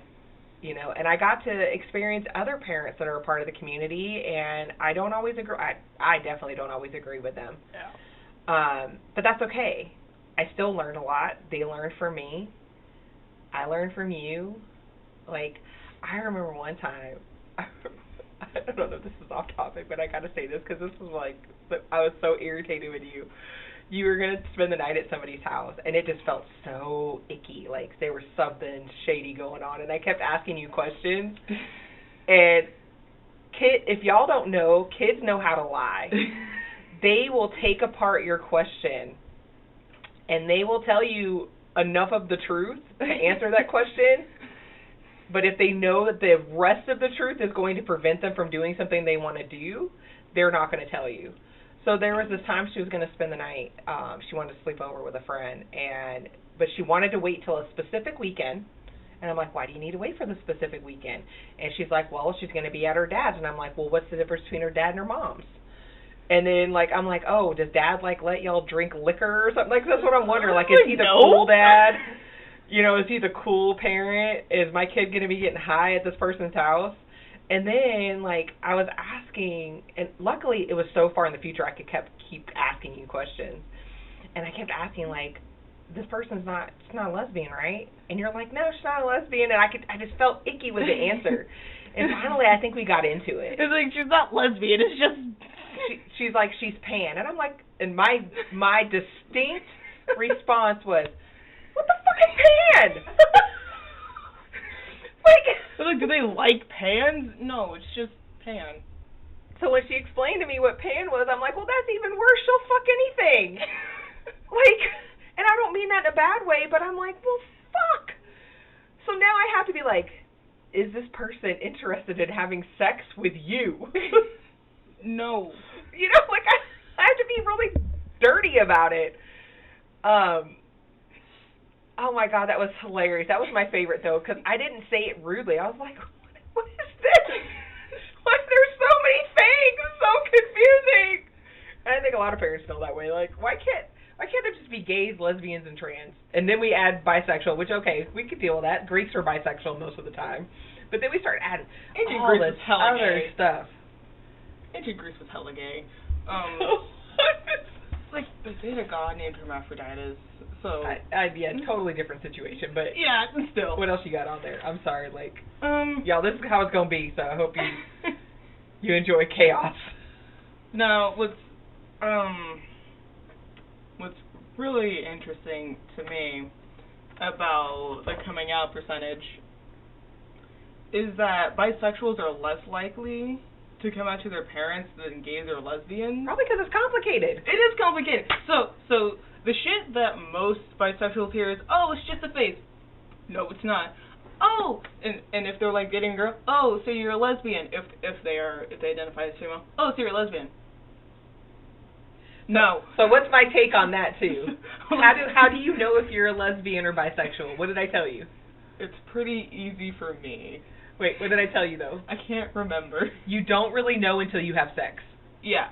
Speaker 2: you know, and I got to experience other parents that are a part of the community, and I don't always agree. I definitely don't always agree with them.
Speaker 1: Yeah.
Speaker 2: But that's okay. I still learned a lot. They learned from me. I learned from you. Like, I remember one time, I don't know if this is off topic, but I got to say this because this was like, I was so irritated with you. You were going to spend the night at somebody's house, and it just felt so icky. Like, there was something shady going on, and I kept asking you questions. And, if y'all don't know, kids know how to lie. They will take apart your question, and they will tell you enough of the truth to answer that question. But if they know that the rest of the truth is going to prevent them from doing something they want to do, they're not going to tell you. So there was this time she was going to spend the night. She wanted to sleep over with a friend, but she wanted to wait till a specific weekend. And I'm like, why do you need to wait for the specific weekend? And she's like, well, she's going to be at her dad's. And I'm like, well, what's the difference between her dad and her mom's? And then, like, I'm like, oh, does dad, like, let y'all drink liquor or something? Like, that's what I'm wondering. Like, is he the cool dad? You know, is he the cool parent? Is my kid going to be getting high at this person's house? And then, like, I was asking, and luckily it was so far in the future I could keep asking you questions. And I kept asking, like, this person's not a lesbian, right? And you're like, no, she's not a lesbian. And I just felt icky with the answer. And finally, I think we got into it.
Speaker 1: It's like, she's not lesbian, it's just...
Speaker 2: She's like, she's pan. And I'm like, and my distinct response was, what the fuck is pan?
Speaker 1: Like, do they like pans? No, it's just pan.
Speaker 2: So when she explained to me what pan was, I'm like, well, that's even worse. She'll fuck anything. Like, and I don't mean that in a bad way, but I'm like, well, fuck. So now I have to be like, is this person interested in having sex with you?
Speaker 1: No.
Speaker 2: You know, like, I have to be really dirty about it. Oh my God, that was hilarious. That was my favorite though, because I didn't say it rudely. I was like, what is this? Why there's so many things? It's so confusing. And I think a lot of parents feel that way. Like, why can't there just be gays, lesbians, and trans? And then we add bisexual, which, okay, we could deal with that. Greeks are bisexual most of the time. But then we start adding all this other stuff.
Speaker 1: Ancient Greece was hella gay. Like, they had a god named Hermaphroditus. So
Speaker 2: yeah, totally different situation, but
Speaker 1: yeah, still.
Speaker 2: What else you got on there? I'm sorry, like, y'all, this is how it's gonna be. So I hope you enjoy chaos.
Speaker 1: Now, what's really interesting to me about the coming out percentage is that bisexuals are less likely to come out to their parents than gays or lesbians.
Speaker 2: Probably because it's complicated.
Speaker 1: It is complicated. So the shit that most bisexuals hear is, oh, it's just a face. No, it's not. Oh, and if they're like dating a girl, oh, so you're a lesbian. If they identify as female, oh, so you're a lesbian. No.
Speaker 2: So what's my take on that too? How do you know if you're a lesbian or bisexual? What did I tell you?
Speaker 1: It's pretty easy for me.
Speaker 2: Wait, what did I tell you though?
Speaker 1: I can't remember.
Speaker 2: You don't really know until you have sex.
Speaker 1: Yeah.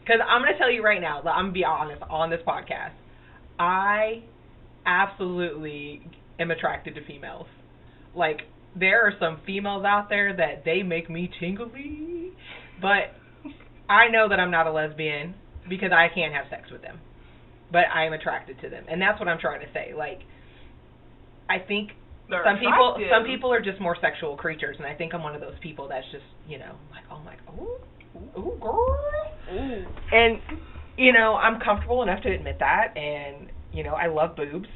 Speaker 2: Because I'm going to tell you right now, I'm going to be honest on this podcast, I absolutely am attracted to females. Like, there are some females out there that they make me tingly, but I know that I'm not a lesbian because I can't have sex with them. But I am attracted to them. And that's what I'm trying to say. Like, I think some people are just more sexual creatures, and I think I'm one of those people that's just, like, oh my, ooh, girl. Ooh. And, I'm comfortable enough to admit that, and, I love boobs.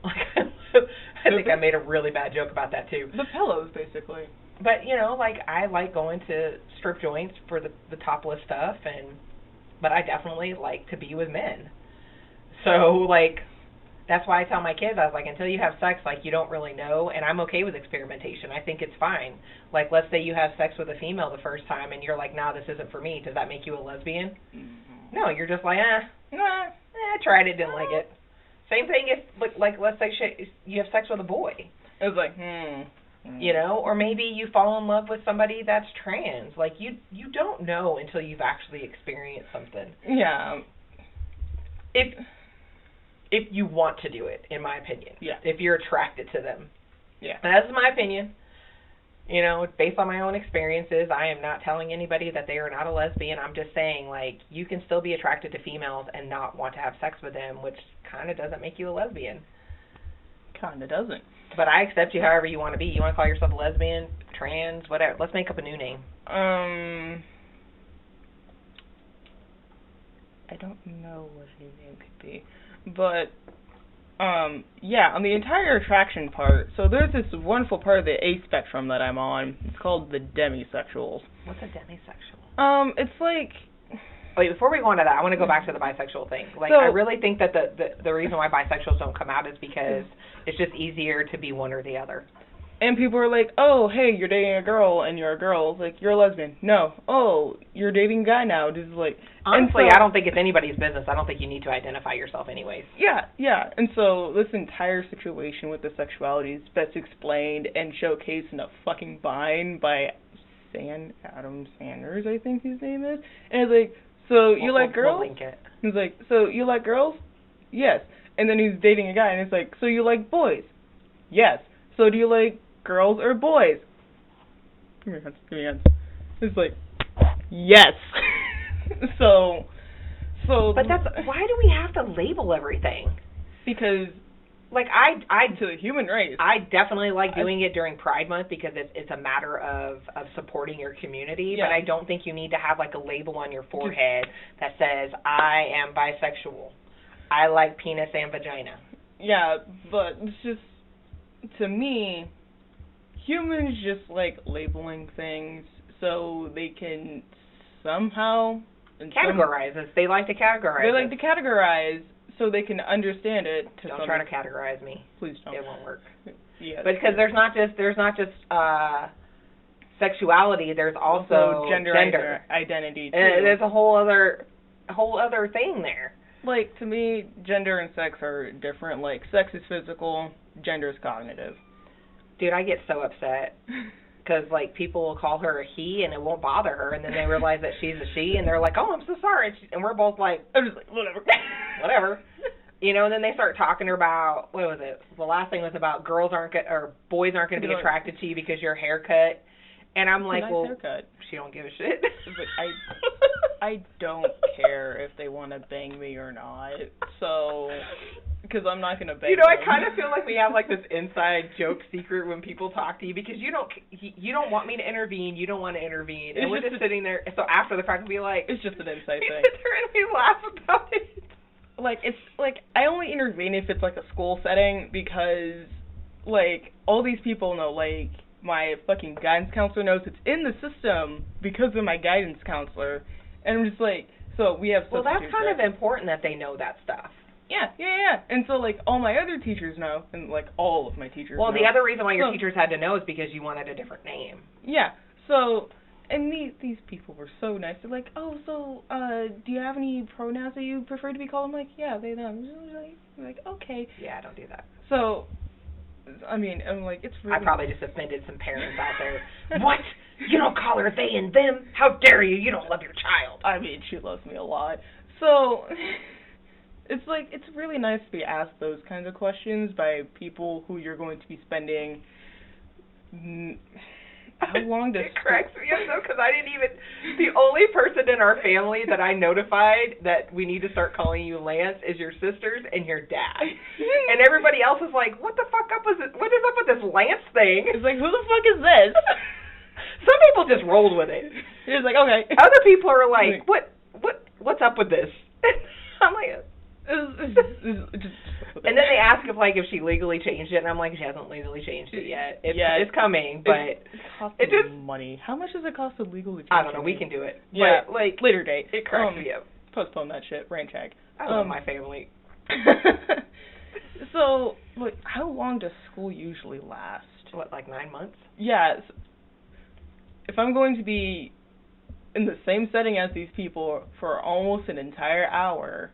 Speaker 2: Like, I think I made a really bad joke about that, too.
Speaker 1: The pillows, basically.
Speaker 2: But, like, I like going to strip joints for the topless stuff, but I definitely like to be with men. So, like, that's why I tell my kids, I was like, until you have sex, like, you don't really know, and I'm okay with experimentation. I think it's fine. Like, let's say you have sex with a female the first time, and you're like, nah, this isn't for me. Does that make you a lesbian? Mm-hmm. No, you're just like, I tried it, didn't like it. Same thing if, like, let's say you have sex with a boy.
Speaker 1: It was like,
Speaker 2: or maybe you fall in love with somebody that's trans. Like, you don't know until you've actually experienced something.
Speaker 1: Yeah.
Speaker 2: If you want to do it, in my opinion.
Speaker 1: Yeah.
Speaker 2: If you're attracted to them.
Speaker 1: Yeah.
Speaker 2: That's my opinion. Based on my own experiences, I am not telling anybody that they are not a lesbian. I'm just saying, like, you can still be attracted to females and not want to have sex with them, which kind of doesn't make you a lesbian.
Speaker 1: Kind of doesn't.
Speaker 2: But I accept you however you want to be. You want to call yourself a lesbian, trans, whatever. Let's make up a new name.
Speaker 1: I don't know what a new name could be. But, yeah, on the entire attraction part, so there's this wonderful part of the A spectrum that I'm on. It's called the demisexuals.
Speaker 2: What's a demisexual?
Speaker 1: It's like...
Speaker 2: Wait, before we go on to that, I want to go back to the bisexual thing. Like, I really think that the reason why bisexuals don't come out is because it's just easier to be one or the other.
Speaker 1: And people are like, oh, hey, you're dating a girl, and you're a girl. It's like, you're a lesbian. No. Oh, you're dating a guy now. Just like...
Speaker 2: Honestly, I don't think it's anybody's business. I don't think you need to identify yourself anyways.
Speaker 1: Yeah. And so this entire situation with the sexuality is best explained and showcased in a fucking Vine by Adam Sanders, I think his name is. And it's like, so you like girls?
Speaker 2: We'll link it.
Speaker 1: He's like, so you like girls? Yes. And then he's dating a guy, and it's like, so you like boys? Yes. So do you like girls or boys? Give me your hands. It's like, yes. So.
Speaker 2: But why do we have to label everything?
Speaker 1: Because,
Speaker 2: like, I
Speaker 1: to the human race.
Speaker 2: I definitely like doing it during Pride Month because it's a matter of supporting your community. Yeah. But I don't think you need to have, like, a label on your forehead that says, I am bisexual. I like penis and vagina.
Speaker 1: Yeah, but it's just, to me, humans just like labeling things so they can somehow...
Speaker 2: Categorize us. They like to categorize
Speaker 1: They like to categorize so they can understand it.
Speaker 2: Don't try to categorize me.
Speaker 1: Please don't.
Speaker 2: It won't work.
Speaker 1: Yeah.
Speaker 2: But because there's not just sexuality. There's also
Speaker 1: gender identity too.
Speaker 2: There's a whole other thing there.
Speaker 1: like, to me, gender and sex are different. Like, sex is physical, gender is cognitive.
Speaker 2: Dude, I get so upset. Because, like, people will call her a he and it won't bother her, and then they realize that she's a she, and they're like, oh, I'm so sorry. And we're both like,
Speaker 1: I'm just like, whatever.
Speaker 2: Whatever. You know, and then they start talking about, what was it? The last thing was about boys aren't going to be attracted to you because your haircut. And I'm like,
Speaker 1: nice
Speaker 2: well,
Speaker 1: haircut.
Speaker 2: She don't give a shit.
Speaker 1: But I don't care if they want to bang me or not. So, because I'm not going to bang
Speaker 2: You know,
Speaker 1: them.
Speaker 2: I kind of feel like we have like this inside joke secret when people talk to you because you don't want me to intervene. You don't want to intervene. And we're just sitting there. So after the fact, we'll be like,
Speaker 1: it's just an inside
Speaker 2: we
Speaker 1: thing.
Speaker 2: sit there and we laugh about it.
Speaker 1: Like, it's like, I only intervene if it's like a school setting because, like, all these people know, like, my fucking guidance counselor knows it's in the system because of my guidance counselor. And I'm just like, so we have
Speaker 2: well, that's kind of important that they know that stuff.
Speaker 1: Yeah. And so, like, all my other teachers know, and, like, all of my teachers know.
Speaker 2: Well, the other reason why your teachers had to know is because you wanted a different name.
Speaker 1: Yeah. So, and these people were so nice. They're like, oh, so, do you have any pronouns that you prefer to be called? I'm like, yeah, they, them. I'm like, okay.
Speaker 2: Yeah, don't do that.
Speaker 1: So, I mean, I'm like, it's really...
Speaker 2: I probably just offended some parents out there. What? You don't call her they and them? How dare you? You don't love your child.
Speaker 1: I mean, she loves me a lot. So, it's like, it's really nice to be asked those kinds of questions by people who you're going to be spending... How long does...
Speaker 2: It cracks me up, though, because I didn't even... The only person in our family that I notified that we need to start calling you Lance is your sisters and your dad. And everybody else is like, what the fuck up with this? What is up with this Lance thing?
Speaker 1: It's like, who the fuck is this?
Speaker 2: Some people just rolled with it.
Speaker 1: It's like, okay.
Speaker 2: Other people are like, what's up with this? I'm like... And then they ask if she legally changed it, and I'm like, she hasn't legally changed it yet. It's coming, but
Speaker 1: it costs money. How much does it cost to legally change it?
Speaker 2: I don't know. We can do it.
Speaker 1: Yeah,
Speaker 2: but, like,
Speaker 1: later date.
Speaker 2: It cracks me up.
Speaker 1: Postpone that shit. Rain check.
Speaker 2: I love my family.
Speaker 1: So, like, how long does school usually last?
Speaker 2: What, like 9 months?
Speaker 1: Yeah. If I'm going to be in the same setting as these people for almost an entire hour,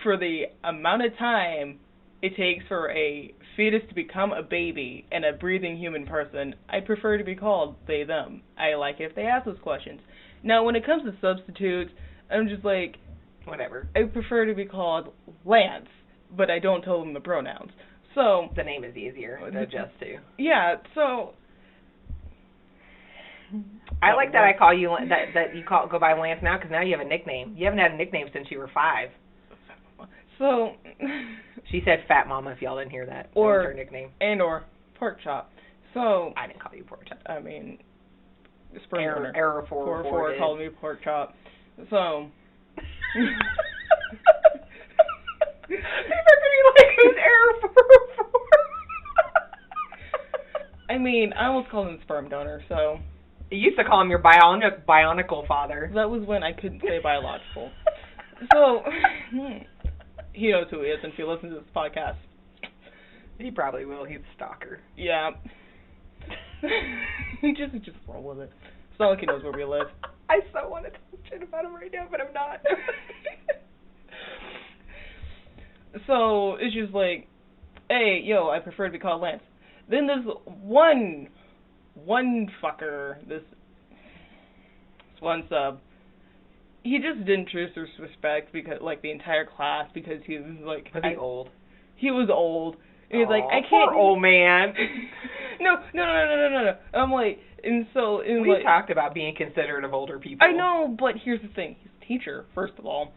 Speaker 1: for the amount of time it takes for a fetus to become a baby and a breathing human person, I prefer to be called they, them. I like it if they ask those questions. Now, when it comes to substitutes, I'm just like...
Speaker 2: Whatever.
Speaker 1: I prefer to be called Lance, but I don't tell them the pronouns. So...
Speaker 2: The name is easier to adjust to.
Speaker 1: Yeah, so...
Speaker 2: I like that I call you... That you go by Lance now, because now you have a nickname. You haven't had a nickname since you were 5.
Speaker 1: So,
Speaker 2: she said Fat Mama, if y'all didn't hear that. That was her nickname.
Speaker 1: Or Pork Chop. So,
Speaker 2: I didn't call you Pork Chop.
Speaker 1: I mean, sperm donor.
Speaker 2: Error 4
Speaker 1: called me Pork Chop. So.
Speaker 2: People are going to be like, who's Error 404?
Speaker 1: I mean, I almost called him sperm donor, so.
Speaker 2: You used to call him your bionical father.
Speaker 1: That was when I couldn't say biological. So, he knows who he is, and if he listens to this podcast.
Speaker 2: He probably will. He's a stalker.
Speaker 1: Yeah. just roll with it. It's not like he knows where we live.
Speaker 2: I so want to talk shit about him right now, but I'm not.
Speaker 1: So, it's just like, hey, yo, I prefer to be called Lance. Then there's one fucker, this one sub. He just didn't disrespect because, like, the entire class because he was like.
Speaker 2: Was he old?
Speaker 1: He was old. And he's like, I can't.
Speaker 2: Poor old man.
Speaker 1: No. I'm like, and so
Speaker 2: we talked about being considerate of older people.
Speaker 1: I know, but here's the thing: he's a teacher, first of all.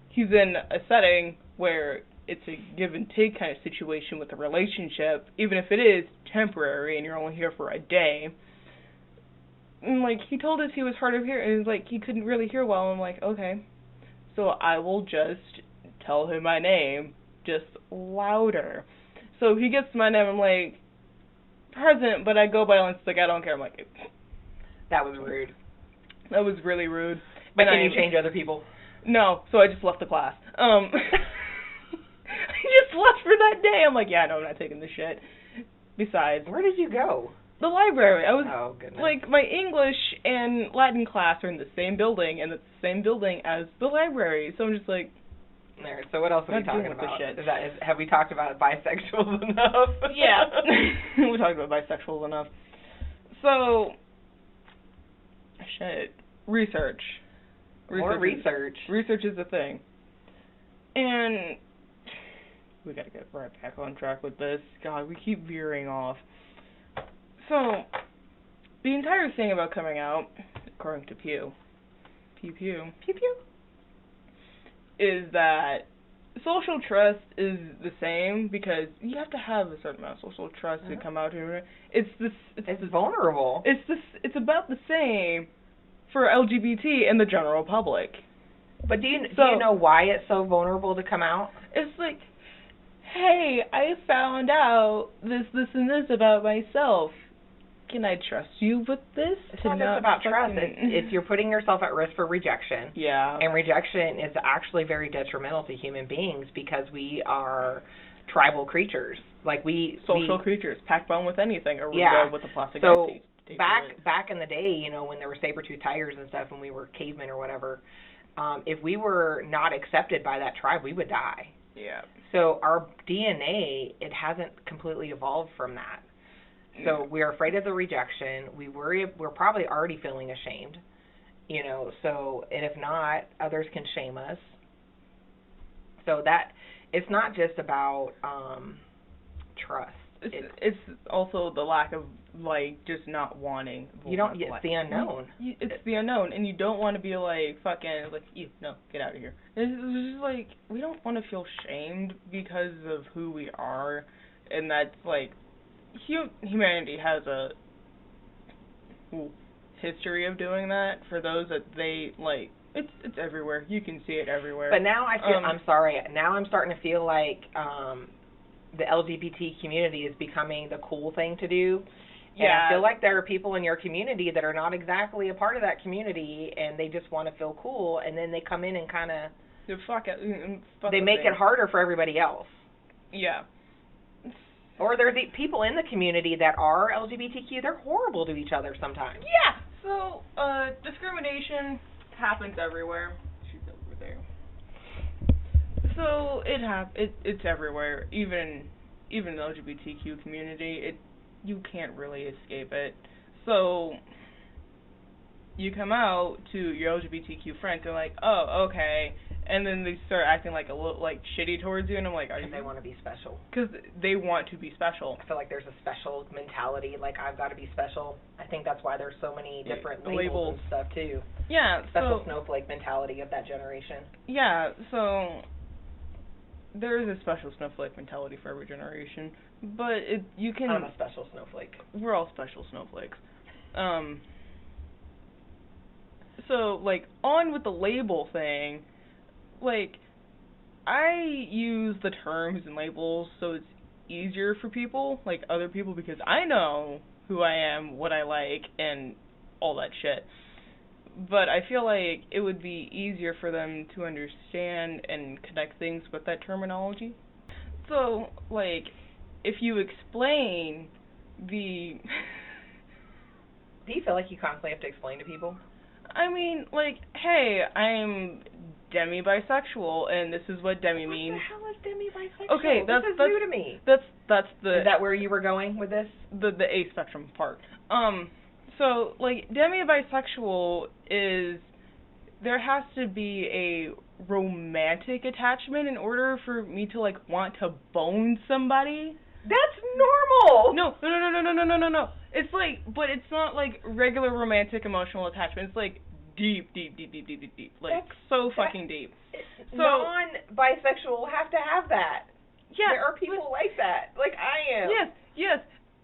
Speaker 1: He's in a setting where it's a give and take kind of situation with a relationship, even if it is temporary and you're only here for a day. And, like, he told us he was hard of hearing, and, like, he couldn't really hear well. I'm like, okay. So I will just tell him my name, just louder. So he gets my name, I'm like, present, but I go by Lance, like, I don't care. I'm like...
Speaker 2: That was rude.
Speaker 1: That was really rude.
Speaker 2: But can you change other people?
Speaker 1: No, so I just left the class. I just left for that day. I'm like, yeah, no, I'm not taking this shit. Besides...
Speaker 2: Where did you go?
Speaker 1: The library. I was,
Speaker 2: oh, goodness.
Speaker 1: Like, my English and Latin class are in the same building, and it's the same building as the library. So I'm just like,
Speaker 2: All right, so what else are we
Speaker 1: Not
Speaker 2: talking
Speaker 1: dealing with
Speaker 2: about?
Speaker 1: this shit.
Speaker 2: Have we talked about bisexuals enough?
Speaker 1: Yeah. We talked about bisexuals enough. So, shit. Research.
Speaker 2: More research.
Speaker 1: Research is a thing. And we gotta get right back on track with this. God, we keep veering off. So, the entire thing about coming out, according to Pew, is that social trust is the same because you have to have a certain amount of social trust to come out here. It's
Speaker 2: vulnerable.
Speaker 1: It's about the same for LGBT and the general public.
Speaker 2: But do you know why it's so vulnerable to come out?
Speaker 1: It's like, hey, I found out this, and this about myself. Can I trust you with this?
Speaker 2: It's not just about trust. It's you're putting yourself at risk for rejection.
Speaker 1: Yeah.
Speaker 2: And rejection is actually very detrimental to human beings because we are tribal creatures. Like
Speaker 1: social creatures, pack bone with anything, or we go with the plastic.
Speaker 2: So back in the day, you know, when there were saber-tooth tigers and stuff, when we were cavemen or whatever, if we were not accepted by that tribe, we would die.
Speaker 1: Yeah.
Speaker 2: So our DNA, it hasn't completely evolved from that. So we're afraid of the rejection. We're probably already feeling ashamed, you know. So, and if not, others can shame us. So that it's not just about trust.
Speaker 1: It's also the lack of just not wanting.
Speaker 2: It's the unknown.
Speaker 1: It's the unknown, and you don't want to be fucking no, get out of here. It's just we don't want to feel shamed because of who we are, and that's humanity has a history of doing that. For those that it's everywhere. You can see it everywhere.
Speaker 2: But now I feel I'm sorry. Now I'm starting to feel like the LGBT community is becoming the cool thing to do. And I feel like there are people in your community that are not exactly a part of that community, and they just want to feel cool, and then they come in and kind of they make it harder for everybody else.
Speaker 1: Yeah.
Speaker 2: Or there's people in the community that are LGBTQ, they're horrible to each other sometimes.
Speaker 1: Yeah. So, discrimination happens everywhere. She's over there. So, it's everywhere. Even the LGBTQ community, you can't really escape it. So, you come out to your LGBTQ friends, they're like, oh, okay. And then they start acting a little shitty towards you, and I'm like, are you?
Speaker 2: They want to be special.
Speaker 1: Because they want to be special.
Speaker 2: I feel like there's a special mentality, I've got to be special. I think that's why there's so many different labels and stuff too.
Speaker 1: Yeah.
Speaker 2: Special snowflake mentality of that generation.
Speaker 1: Yeah. So there is a special snowflake mentality for every generation, but you can.
Speaker 2: I'm a special snowflake.
Speaker 1: We're all special snowflakes. So on with the label thing. I use the terms and labels so it's easier for people, other people, because I know who I am, what I like, and all that shit. But I feel like it would be easier for them to understand and connect things with that terminology. So, if you explain the...
Speaker 2: Do you feel like you constantly have to explain to people?
Speaker 1: I mean, hey, I'm Demi bisexual, and this is what Demi means.
Speaker 2: What the hell is Demi bisexual?
Speaker 1: Okay, that's
Speaker 2: new to me.
Speaker 1: That's the...
Speaker 2: Is that where you were going with this?
Speaker 1: The A spectrum part. So, Demi bisexual is... There has to be a romantic attachment in order for me to, want to bone somebody.
Speaker 2: That's normal!
Speaker 1: No. It's but it's not regular romantic emotional attachment. It's deep. So fucking deep. So
Speaker 2: non-bisexual have to have that.
Speaker 1: Yeah.
Speaker 2: There are people like that. Like I am.
Speaker 1: Yes.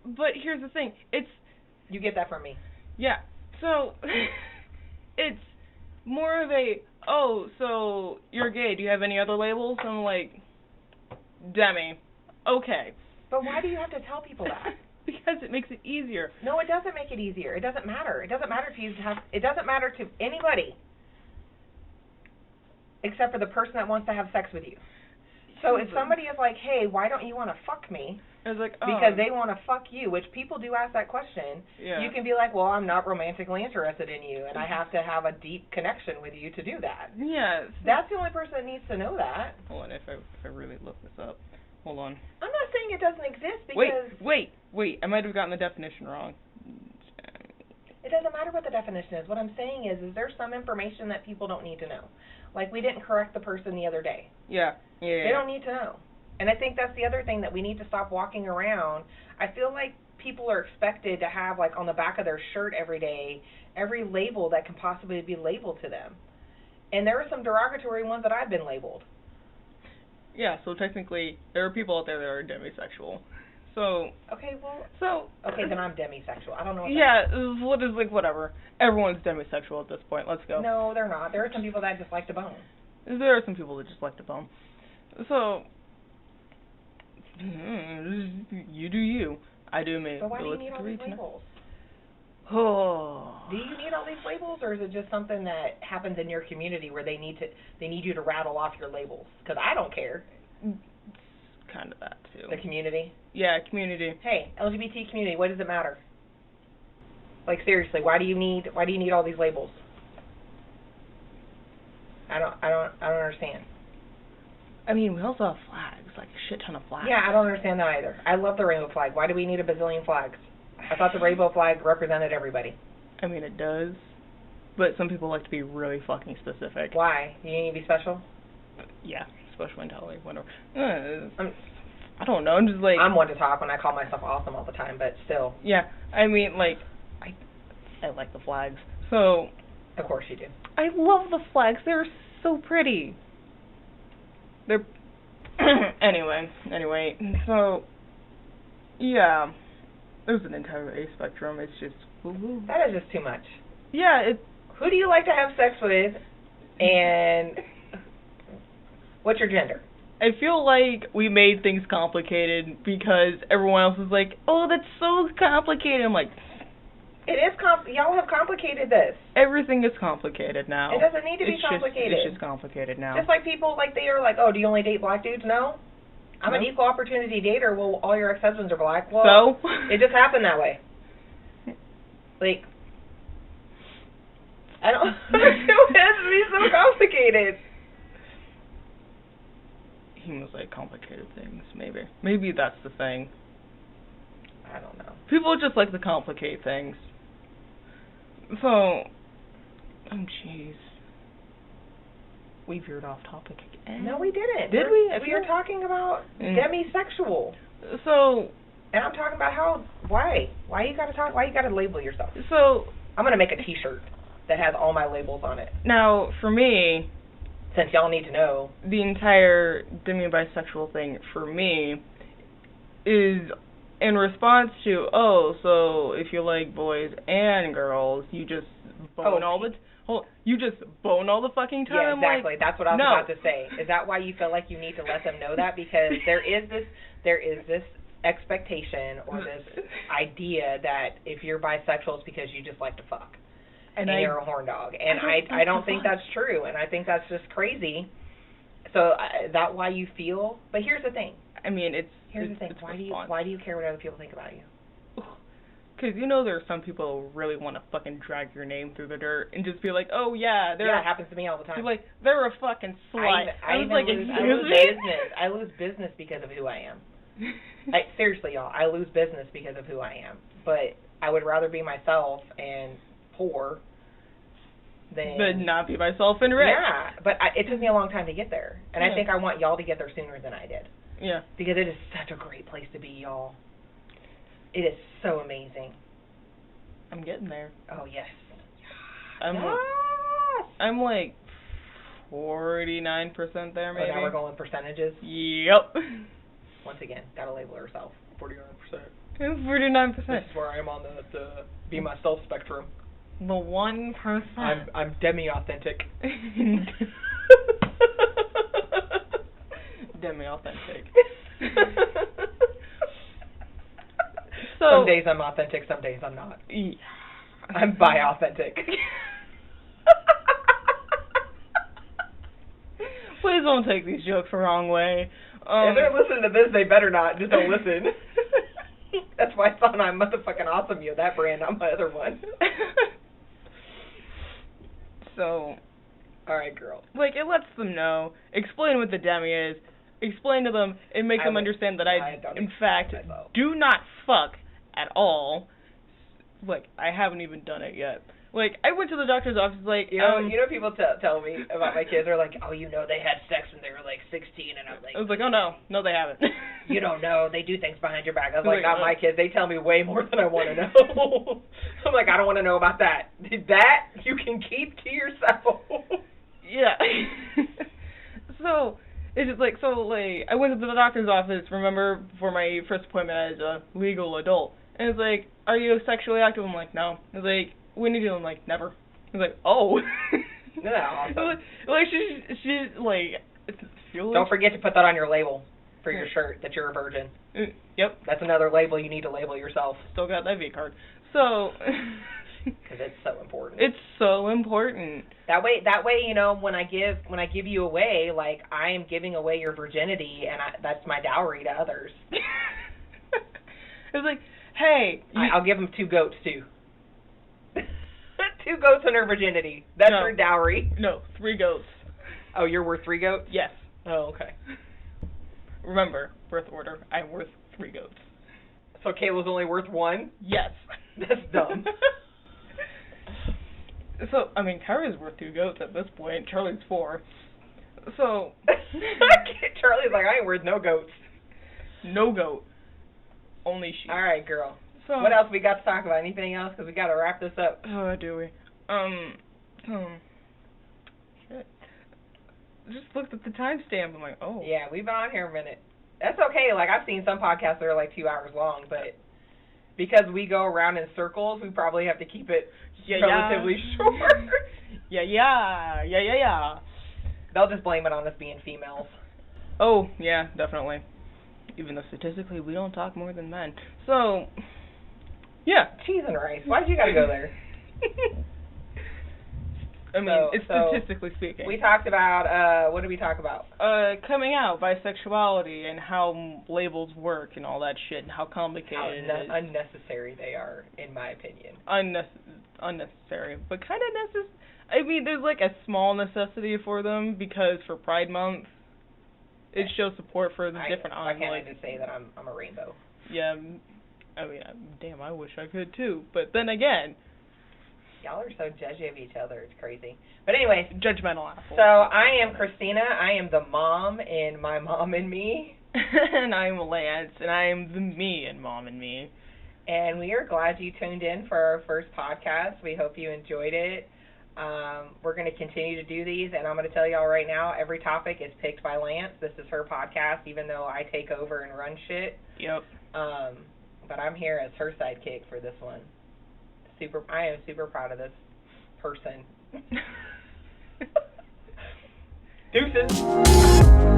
Speaker 1: But here's the thing.
Speaker 2: You get that from me.
Speaker 1: Yeah. So, it's more of a, oh, so you're gay. Do you have any other labels? I'm like, Demi. Okay.
Speaker 2: But why do you have to tell people that?
Speaker 1: Because it makes it easier.
Speaker 2: No, it doesn't make it easier. It doesn't matter. It doesn't matter to you to have. It doesn't matter to anybody, except for the person that wants to have sex with you. So if somebody is like, hey, why don't you want to fuck me?
Speaker 1: It's like,
Speaker 2: because they want to fuck you, which people do ask that question.
Speaker 1: Yeah.
Speaker 2: You can be like, well, I'm not romantically interested in you, and I have to have a deep connection with you to do that.
Speaker 1: Yeah.
Speaker 2: That's the only person that needs to know that.
Speaker 1: Hold on, if I really look this up. Hold on.
Speaker 2: I'm not saying it doesn't exist because...
Speaker 1: Wait. I might have gotten the definition wrong.
Speaker 2: It doesn't matter what the definition is. What I'm saying is there's some information that people don't need to know. Like, we didn't correct the person the other day.
Speaker 1: Yeah.
Speaker 2: They don't need to know. And I think that's the other thing that we need to stop walking around. I feel like people are expected to have, like, on the back of their shirt every day, every label that can possibly be labeled to them. And there are some derogatory ones that I've been labeled.
Speaker 1: Yeah, so technically, there are people out there that are demisexual. So...
Speaker 2: Okay, well...
Speaker 1: So...
Speaker 2: Okay, then I'm demisexual. I don't know what
Speaker 1: what is, like, whatever. Everyone's demisexual at this point. Let's go.
Speaker 2: No, they're not. There are some people that just like to bone.
Speaker 1: There are some people that just like to bone. So... you do you. I do me.
Speaker 2: So why do you need all these labels?
Speaker 1: Oh.
Speaker 2: Do you need all these labels, or is it just something that happens in your community where they need you to rattle off your labels? Because I don't care.
Speaker 1: It's kind of that too.
Speaker 2: The community.
Speaker 1: Yeah, community.
Speaker 2: Hey, LGBT community. What does it matter? Like, seriously, why do you need all these labels? I don't understand.
Speaker 1: I mean, we also have flags, like a shit ton of flags.
Speaker 2: Yeah, I don't understand that either. I love the rainbow flag. Why do we need a bazillion flags? I thought the rainbow flag represented everybody.
Speaker 1: I mean, it does, but some people like to be really fucking specific.
Speaker 2: Why? You need to be special?
Speaker 1: Yeah, special mentality, whatever. I don't know, I'm just like...
Speaker 2: I'm one to talk when I call myself awesome all the time, but still.
Speaker 1: Yeah, I mean, like, I like the flags, so...
Speaker 2: Of course you do.
Speaker 1: I love the flags, they're so pretty. They're... anyway, so... Yeah, there's an entire age spectrum, it's just... Woo-hoo.
Speaker 2: That is just too much.
Speaker 1: Yeah,
Speaker 2: Who do you like to have sex with, and what's your gender?
Speaker 1: I feel like we made things complicated because everyone else is like, oh, that's so complicated. I'm like...
Speaker 2: It is y'all have complicated this.
Speaker 1: Everything is complicated now.
Speaker 2: It doesn't need to be complicated.
Speaker 1: It's just complicated now.
Speaker 2: Just like people, like, they are like, oh, do you only date black dudes? No. I'm an equal opportunity dater. Well, all your ex-husbands are black. Well,
Speaker 1: so?
Speaker 2: It just happened that way. Like, I don't... It has to be so complicated.
Speaker 1: Humans like complicated things, maybe. Maybe that's the thing.
Speaker 2: I don't know.
Speaker 1: People just like to complicate things. So, oh jeez. We veered off topic again.
Speaker 2: No, we didn't.
Speaker 1: Did we?
Speaker 2: We are talking about demisexual.
Speaker 1: So.
Speaker 2: And I'm talking about why you gotta label yourself.
Speaker 1: So.
Speaker 2: I'm gonna make a T-shirt that has all my labels on it.
Speaker 1: Now, for me,
Speaker 2: since y'all need to know,
Speaker 1: the entire demi-bisexual thing for me is in response to, oh, so if you like boys and girls, you just bone you just bone all the fucking time.
Speaker 2: Yeah, exactly.
Speaker 1: Like,
Speaker 2: that's what I was about to say. Is that why you feel like you need to let them know that? Because there is this expectation or this idea that if you're bisexual, it's because you just like to fuck. And you're a horn dog. And I don't think that's true. And I think that's just crazy. So is that why you feel? But here's the thing.
Speaker 1: I mean,
Speaker 2: Here's the thing. Why do you care what other people think about you?
Speaker 1: Because you know there are some people who really want to fucking drag your name through the dirt and just be like, oh yeah,
Speaker 2: it happens to me all the time.
Speaker 1: Like, they're a fucking slut.
Speaker 2: I lose business because of who I am. Seriously, y'all, I lose business because of who I am. But I would rather be myself and poor than...
Speaker 1: But not be myself and rich.
Speaker 2: Yeah, but it took me a long time to get there. And I think I want y'all to get there sooner than I did.
Speaker 1: Yeah.
Speaker 2: Because it is such a great place to be, y'all. It is so amazing.
Speaker 1: I'm getting there.
Speaker 2: Oh, yes.
Speaker 1: I'm like 49% there, maybe.
Speaker 2: Oh, now we're going percentages?
Speaker 1: Yep.
Speaker 2: Once again, gotta label herself.
Speaker 1: 49%. 49%.
Speaker 2: This is where I am on the be myself spectrum.
Speaker 1: The 1%.
Speaker 2: I'm demi-authentic.
Speaker 1: Demi-authentic.
Speaker 2: So, some days I'm authentic, some days I'm not.
Speaker 1: Yeah.
Speaker 2: I'm bi-authentic.
Speaker 1: Please don't take these jokes the wrong way.
Speaker 2: If they're listening to this, they better not. Just don't listen. That's why I thought I'm motherfucking awesome. You, that brand, not my other one.
Speaker 1: So,
Speaker 2: all right, girl.
Speaker 1: Like, it lets them know. Explain what the Demi is. Explain to them and make them understand that I in fact, do not fuck at all. Like, I haven't even done it yet. Like, I went to the doctor's office, like,
Speaker 2: you know people tell me about my kids. They're like, oh, you know, they had sex when they were, like, 16, and I'm like...
Speaker 1: I was like, oh, no, they haven't.
Speaker 2: You don't know. They do things behind your back. I was like, not my kids. They tell me way more than I want to know. I'm like, I don't want to know about that. That you can keep to yourself.
Speaker 1: Yeah. So, it's just like, I went to the doctor's office, remember, for my first appointment as a legal adult. And it's like, are you sexually active? I'm like, no. It's like, when did you? I'm like, never. He's like, oh.
Speaker 2: Yeah, awesome.
Speaker 1: Like she's like,
Speaker 2: don't forget to put that on your label for your shirt that you're a virgin.
Speaker 1: Yep.
Speaker 2: That's another label you need to label yourself.
Speaker 1: Still got that V card. So.
Speaker 2: Because it's so important.
Speaker 1: It's so important.
Speaker 2: That way, you know, when I give you away, like, I am giving away your virginity, and that's my dowry to others.
Speaker 1: It's like, hey.
Speaker 2: I'll give them 2 goats, too. 2 goats on her virginity. That's her dowry.
Speaker 1: No, 3 goats.
Speaker 2: Oh, you're worth 3 goats?
Speaker 1: Yes.
Speaker 2: Oh, okay.
Speaker 1: Remember, birth order, I'm worth 3 goats.
Speaker 2: So Kayla's only worth 1?
Speaker 1: Yes.
Speaker 2: That's dumb.
Speaker 1: So, I mean, Kara's worth 2 goats at this point. Charlie's 4. So.
Speaker 2: Charlie's like, I ain't worth no goats.
Speaker 1: No goat. Only she.
Speaker 2: All right, girl.
Speaker 1: So,
Speaker 2: what else we got to talk about? Anything else? Because we got to wrap this up.
Speaker 1: Oh, do we? Shit. Just looked at the timestamp. I'm like, oh.
Speaker 2: Yeah, we've been on here a minute. That's okay. Like, I've seen some podcasts that are like 2 hours long, but because we go around in circles, we probably have to keep it relatively short.
Speaker 1: Yeah.
Speaker 2: They'll just blame it on us being females.
Speaker 1: Oh, yeah, definitely. Even though statistically we don't talk more than men. So, yeah.
Speaker 2: Cheese and rice. Why'd you gotta go there?
Speaker 1: I mean, it's statistically speaking.
Speaker 2: We talked about, what did we talk about?
Speaker 1: Coming out, bisexuality, and how labels work and all that shit, and how complicated it is.
Speaker 2: Unnecessary they are, in my opinion.
Speaker 1: Unnecessary, but kind of necessary. I mean, there's like a small necessity for them, because for Pride Month, it shows support for the different
Speaker 2: I can't even say that I'm a rainbow.
Speaker 1: Yeah, I mean, damn, I wish I could too. But then again,
Speaker 2: y'all are so judgy of each other. It's crazy. But anyways,
Speaker 1: judgmental apple.
Speaker 2: So I am Christina. I am the mom in My Mom and Me.
Speaker 1: And I'm Lance, and I am the me in Mom and Me.
Speaker 2: And we are glad you tuned in for our first podcast. We hope you enjoyed it. We're going to continue to do these, and I'm going to tell y'all right now, every topic is picked by Lance. This is her podcast, even though I take over and run shit.
Speaker 1: Yep.
Speaker 2: But I'm here as her sidekick for this one. I am super proud of this person. Deuces.